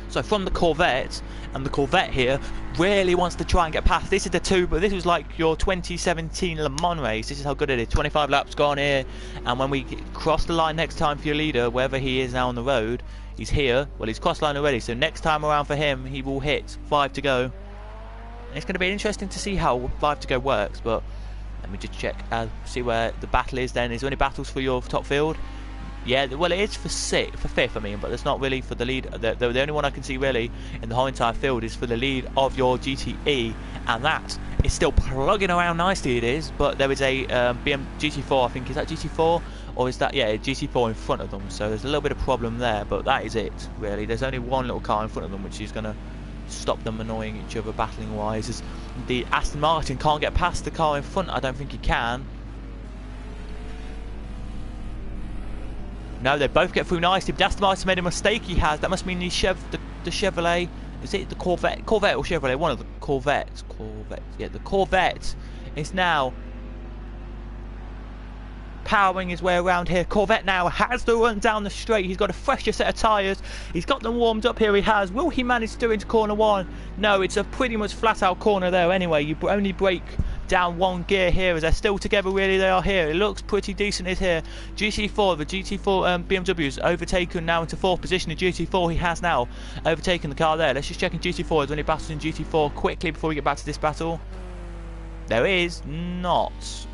S1: so from the Corvette, and the Corvette here really wants to try and get past. This is the two, but this was like your 2017 Le Mans race. This is how good it is. 25 laps gone here, and when we cross the line next time for your leader, wherever he is now on the road, he's here. Well, he's crossed the line already, so next time around for him, he will hit 5 to go. It's going to be interesting to see how 5 to go works, but let me just check, see where the battle is then. Is there any battles for your top field? Yeah, well, it is for fifth, I mean, but it's not really for the lead. The only one I can see really in the whole entire field is for the lead of your GTE, and that is still plugging around nicely. It is, but there is a GT4. I think, is that GT4 or is that, yeah, GT4 in front of them? So there's a little bit of problem there, but that is it really. There's only one little car in front of them, which is going to stop them annoying each other battling wise. As the Aston Martin can't get past the car in front. I don't think he can. No, they both get through nicely. But Aston Martin made a mistake. He has. That must mean the Chevrolet. Is it the Corvette or Chevrolet? One of the Corvettes. Yeah, the Corvette is now powering his way around here. Corvette now has to run down the straight. He's got a fresher set of tyres. He's got them warmed up here. He has. Will he manage to do into corner one? No, it's a pretty much flat out corner there anyway. You only break down one gear here as they're still together. Really, they are here. It looks pretty decent is here. GT4, the GT4 BMW's overtaken now into fourth position. The GT4 he has now overtaken the car there. Let's just check in GT4. Is there any battles in GT4 quickly before we get back to this battle? There is not.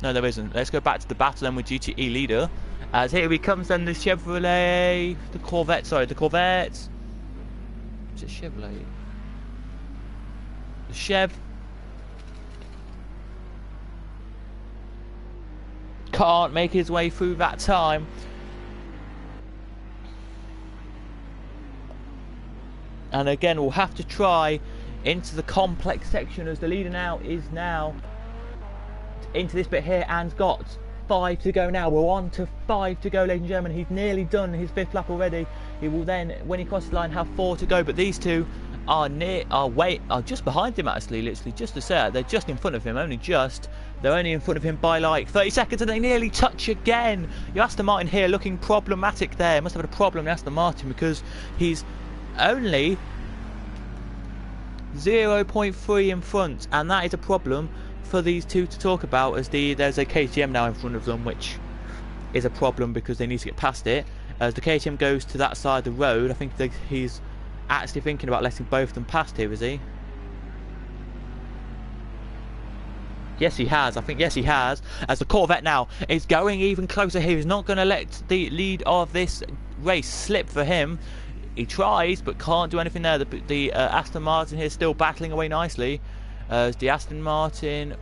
S1: No, there isn't. Let's go back to the battle then with GTE leader. As here he comes then, the Chevrolet, the Corvette, sorry, the Corvette. Is it Chevrolet? The Chev. Can't make his way through that time. And again, we'll have to try into the complex section as the leader now is into this bit here and got 5 to go now. We're on to 5 to go, ladies and gentlemen. He's nearly done his 5th lap already. He will then, when he crosses the line, have 4 to go. But these two are just behind him actually, literally just to say it. They're just in front of him, only just. They're only in front of him by like 30 seconds and they nearly touch again. Your Aston Martin here looking problematic there. Must have had a problem in Aston Martin because he's only 0.3 in front, and that is a problem for these two to talk about, as there's a KTM now in front of them, which is a problem because they need to get past it. As the KTM goes to that side of the road, I think he's actually thinking about letting both of them past here, is he? Yes, he has. I think, yes, he has. As the Corvette now is going even closer here. He's not going to let the lead of this race slip for him. He tries, but can't do anything there. The Aston Martin here is still battling away nicely. As the Aston Martin,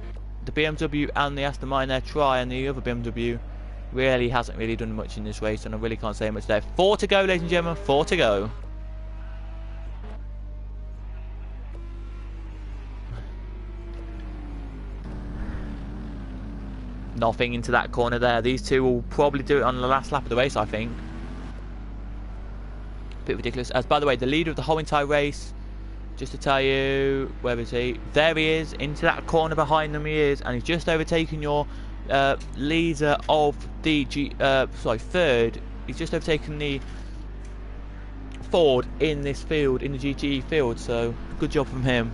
S1: the BMW and the Aston Martin there try, and the other BMW really hasn't really done much in this race, and I really can't say much there. 4 to go, ladies and gentlemen, 4 to go. Nothing into that corner there. These two will probably do it on the last lap of the race, I think. Bit ridiculous. As by the way, the leader of the whole entire race, just to tell you, where is he? There he is, into that corner behind them he is, and he's just overtaken your leader of the third. He's just overtaken the Ford in this field, in the GTE field, so good job from him.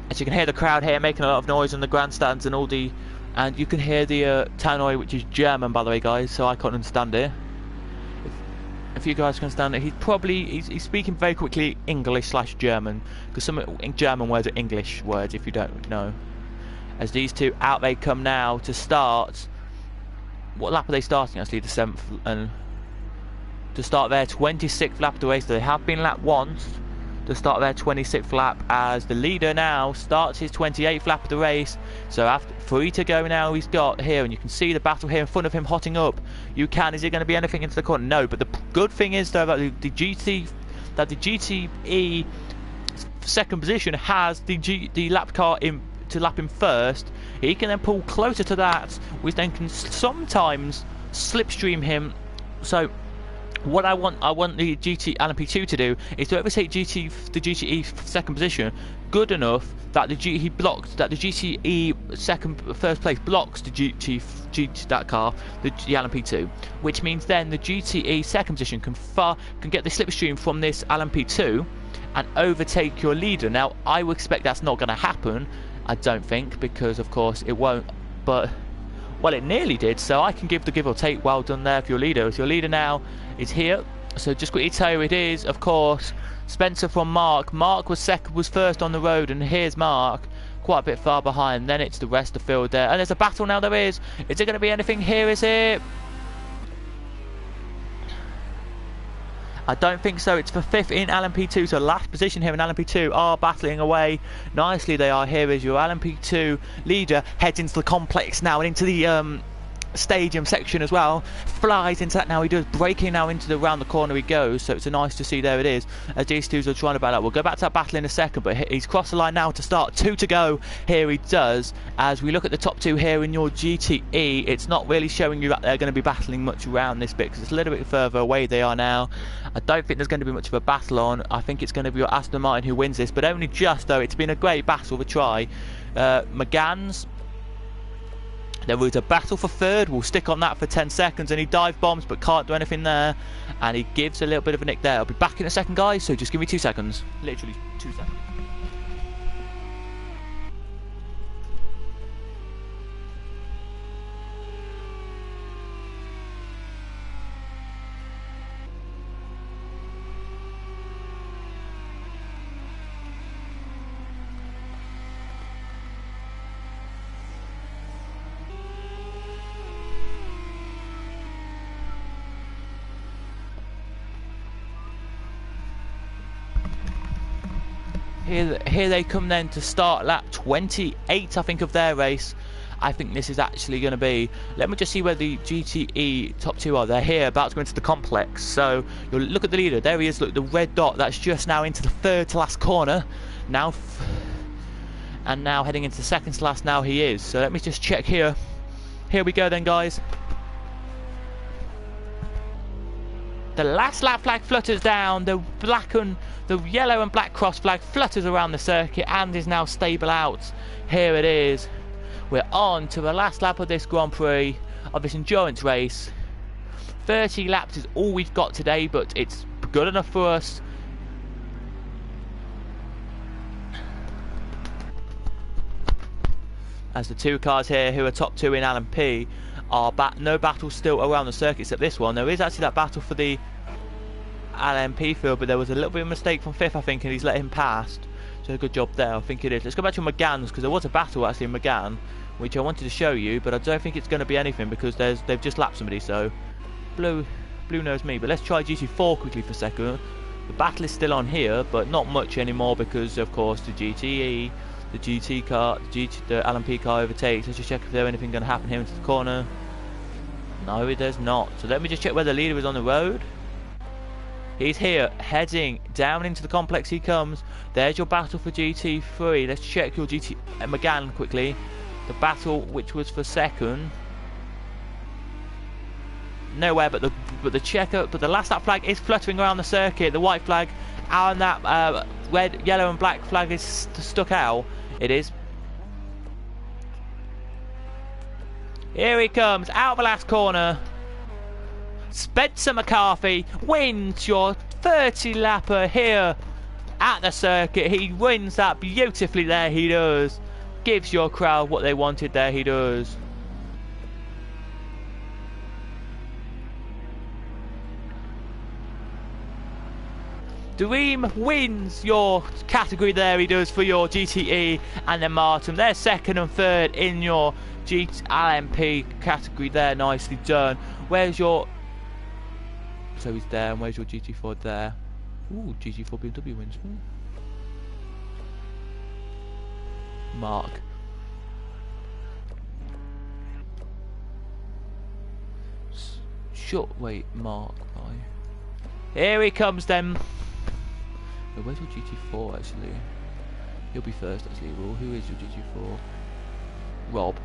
S1: As you can hear the crowd here making a lot of noise in the grandstands and and you can hear the tannoy, which is German, by the way, guys, so I can't understand it. If you guys can understand it, he's speaking very quickly English/German, because some German words are English words if you don't know. As these two out they come now to start. What lap are they starting actually? The 7th, and to start their 26th lap of the race. They have been lapped once. To start their 26th lap, as the leader now starts his 28th lap of the race. So after 3 to go now he's got here, and you can see the battle here in front of him hotting up. Is it going to be anything into the corner? No, but the good thing is though that the GTE second position has the lap car in to lap him first. He can then pull closer to that, which then can sometimes slipstream him. So what I want the GT LMP2 to do is to overtake the GTE second position good enough that the GTE first place blocks the that car, the LMP2, which means then the GTE second position can get the slipstream from this LMP2 and overtake your leader. Now I would expect that's not going to happen, I don't think, because of course it won't, but Well, it nearly did, so I can give the give or take. Well done there for your leader. So your leader now is here. So just quickly tell you, it is, of course, Spencer from Mark. Mark was first on the road, and here's Mark, quite a bit far behind. Then it's the rest of the field there. And there's a battle now, there is. Is it going to be anything here, is it? I don't think so. It's for 5th in LMP2, so last position here in LMP2 are battling away nicely. They are. Here is your LMP2 leader, heads into the complex now and into the stadium section as well. Flies into that now. He does, breaking now into the round the corner he goes, so it's nice to see. There it is, as these two are trying to battle. We'll go back to that battle in a second, but he's crossed the line now to start. 2 to go. Here he does. As we look at the top 2 here in your GTE, it's not really showing you that they're going to be battling much around this bit, because it's a little bit further away they are now. I don't think there's going to be much of a battle on. I think it's going to be your Aston Martin who wins this, but only just, though. It's been a great battle, the try. McGann's, there was a battle for 3rd. We'll stick on that for 10 seconds, and he dive bombs but can't do anything there, and he gives a little bit of a nick there. I'll be back in a second, guys, so just give me 2 seconds. Literally 2 seconds. Here they come then to start lap 28, I think, of their race. I think this is actually going to be... Let me just see where the GTE top 2 are. They're here, about to go into the complex. So, you'll look at the leader. There he is, look, the red dot. That's just now into the 3rd to last corner. Now... And now heading into the 2nd to last now he is. So, let me just check here. Here we go then, guys. The last lap flag flutters down. The yellow and black cross flag flutters around the circuit and is now stable out. Here it is. We're on to the last lap of this Grand Prix, of this endurance race. 30 laps is all we've got today, but it's good enough for us. As the 2 cars here, who are top 2 in LMP, are no battle still around the circuit except this one. There is actually that battle for the LMP field, but there was a little bit of a mistake from 5th, I think, and he's let him past. So good job there, I think it is. Let's go back to McGann's, because there was a battle actually in McGann, which I wanted to show you, but I don't think it's going to be anything, because they've just lapped somebody, so blue knows me. But let's try GT4 quickly for a second. The battle is still on here, but not much anymore, because of course the GTE, the GT car, the LMP car overtakes. Let's just check if there's anything going to happen here into the corner. No, there's not. So let me just check where the leader is on the road. He's here, heading down into the complex he comes. There's your battle for GT3. Let's check your GT McGann quickly. The battle which was for 2nd. Nowhere but the checker, but the last lap flag is fluttering around the circuit. The white flag and that red, yellow and black flag is stuck out. It is. Here he comes, out of the last corner. Spencer McCarthy wins your 30 lapper here at the circuit. He wins that beautifully there, he does. Gives your crowd what they wanted there, he does. Dream wins your category there, he does, for your GTE, and then Martin. They're 2nd and 3rd in your LMP category there, nicely done. Where's your... So he's there, and where's your GT4 there? Ooh, GT4 BMW wins. Mark. Wait, Mark. Here he comes then. Oh, where's your GT4 actually? He'll be first actually. Well, who is your GT4? Rob.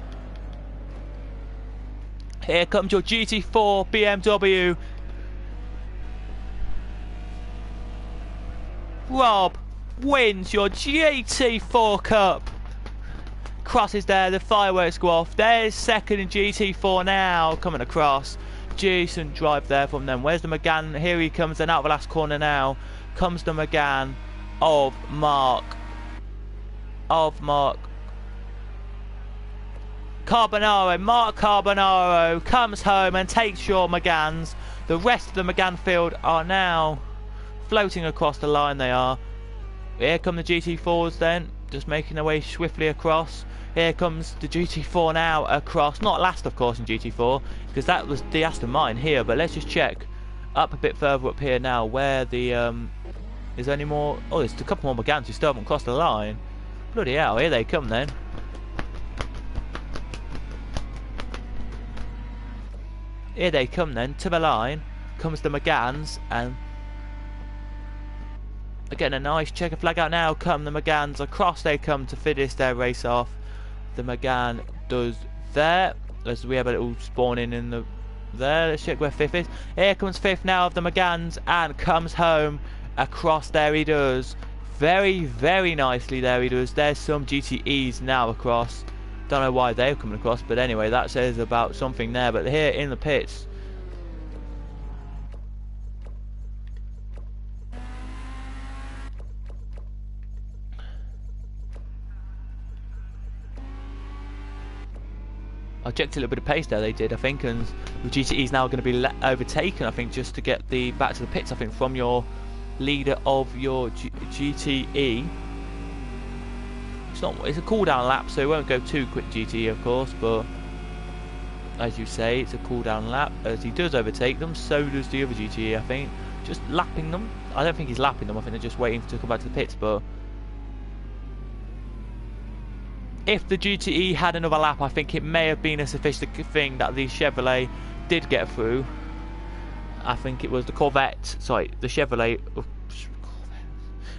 S1: Here comes your GT4 BMW. Rob wins your GT4 Cup. Crosses there, the fireworks go off. There's 2nd in GT4 now, coming across. Decent drive there from them. Where's the McGann? Here he comes then out of the last corner now. Comes the McGann of Mark. Carbonaro, Mark Carbonaro comes home and takes your Megans. The rest of the Megan field are now floating across the line. They are. Here come the GT4s then, just making their way swiftly across. Here comes the GT4 now across. Not last, of course, in GT4, because that was the Aston Martin here. But let's just check up a bit further up here now where the is there any more? Oh, there's a couple more Megans who still haven't crossed the line. Bloody hell, here they come then. Here they come then, to the line comes the Megans, and again a nice checker flag out now. Come the Megans across, they come to finish their race off. The Megan does there, as we have a little spawn in the there. Let's check where fifth is. Here comes fifth now of the Megans and comes home across. There he does, very very nicely. There he does. There's some GTEs now across. Don't know why they're coming across, but anyway, that says about something there. But here in the pits, I checked a little bit of pace there. They did, I think, and the GTE is now going to be overtaken, I think, just to get the back to the pits. I think from your leader of your GTE. It's a cool down lap, so it won't go too quick, GTE, of course, but as you say, it's a cool down lap. As he does overtake them, so does the other GTE, I think, just lapping them. I don't think he's lapping them, I think they're just waiting to come back to the pits. But if the GTE had another lap, I think it may have been a sufficient thing that the Chevrolet did get through. I think it was the Corvette, sorry, the Chevrolet,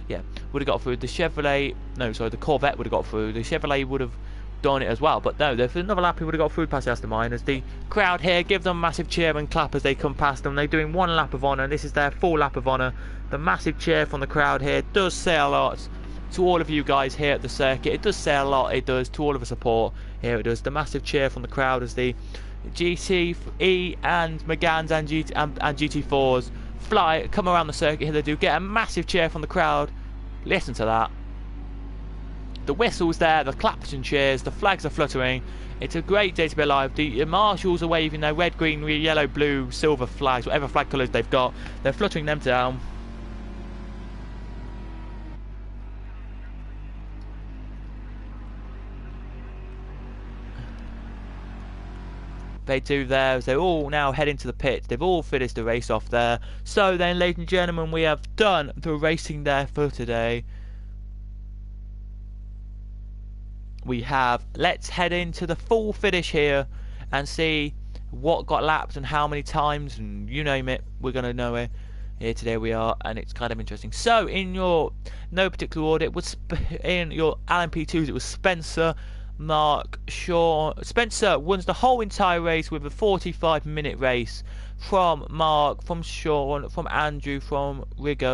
S1: yeah, would have got through. The Chevrolet, no, sorry, the Corvette would have got through. The Chevrolet would have done it as well, but no, if another lap he would have got through past the Aston Martin. As the crowd here give them a massive cheer and clap as they come past them. They're doing one lap of honour, and this is their full lap of honour. The massive cheer from the crowd here does say a lot to all of you guys here at the circuit. It does say a lot, it does, to all of the support here. It does. The massive cheer from the crowd as the GTE and Megans and GT4s come around the circuit here. They do get a massive cheer from the crowd. Listen to that. The whistles there, the claps and cheers, the flags are fluttering. It's a great day to be alive. The marshals are waving their red, green, yellow, blue, silver flags, whatever flag colours they've got. They're fluttering them down. They do there as they're all now heading to the pits. They've all finished the race off there. So then, ladies and gentlemen, we have done the racing there for today. We have. Let's head into the full finish here and see what got lapped and how many times, and you name it, we're going to know it. Here today we are, and it's kind of interesting. So in your no particular order, it was in your LMP2s, it was Spencer, Mark, Sean. Spencer wins the whole entire race with a 45-minute race. From Mark, from Sean, from Andrew, from Roggier,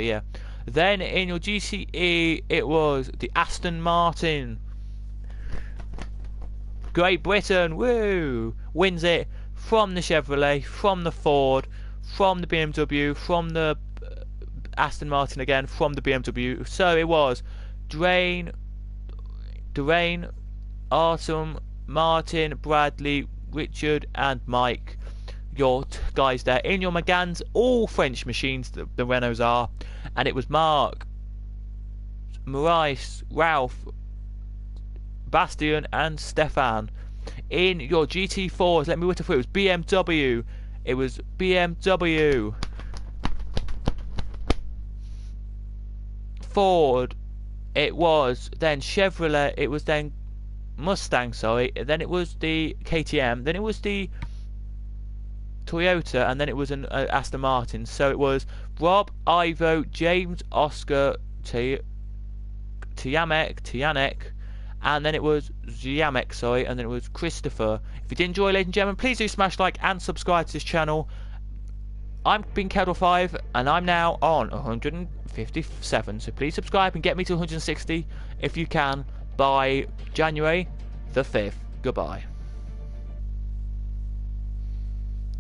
S1: yeah. Then in your GCE, it was the Aston Martin. Great Britain, woo, wins it from the Chevrolet, from the Ford, from the BMW, from the Aston Martin again, from the BMW. So it was Dwayne, Artem, Martin, Bradley, Richard and Mike, your guys there. In your Megans, all French machines, the Renaults are, and it was Mark, Maurice, Ralph, Bastian and Stefan. In your GT4s, let me whittle through, it was BMW, Ford, it was then Chevrolet, it was then Mustang, sorry, then it was the KTM, then it was the Toyota, and then it was an Aston Martin. So it was Rob, Ivo, James, Oscar, Tianek, and then it was Ziamek, sorry, and then it was Christopher. If you did enjoy, ladies and gentlemen, please do smash like and subscribe to this channel. I've been Kedal5, and I'm now on 157, so please subscribe and get me to 160 if you can by January the 5th. Goodbye.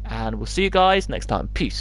S1: And we'll see you guys next time. Peace.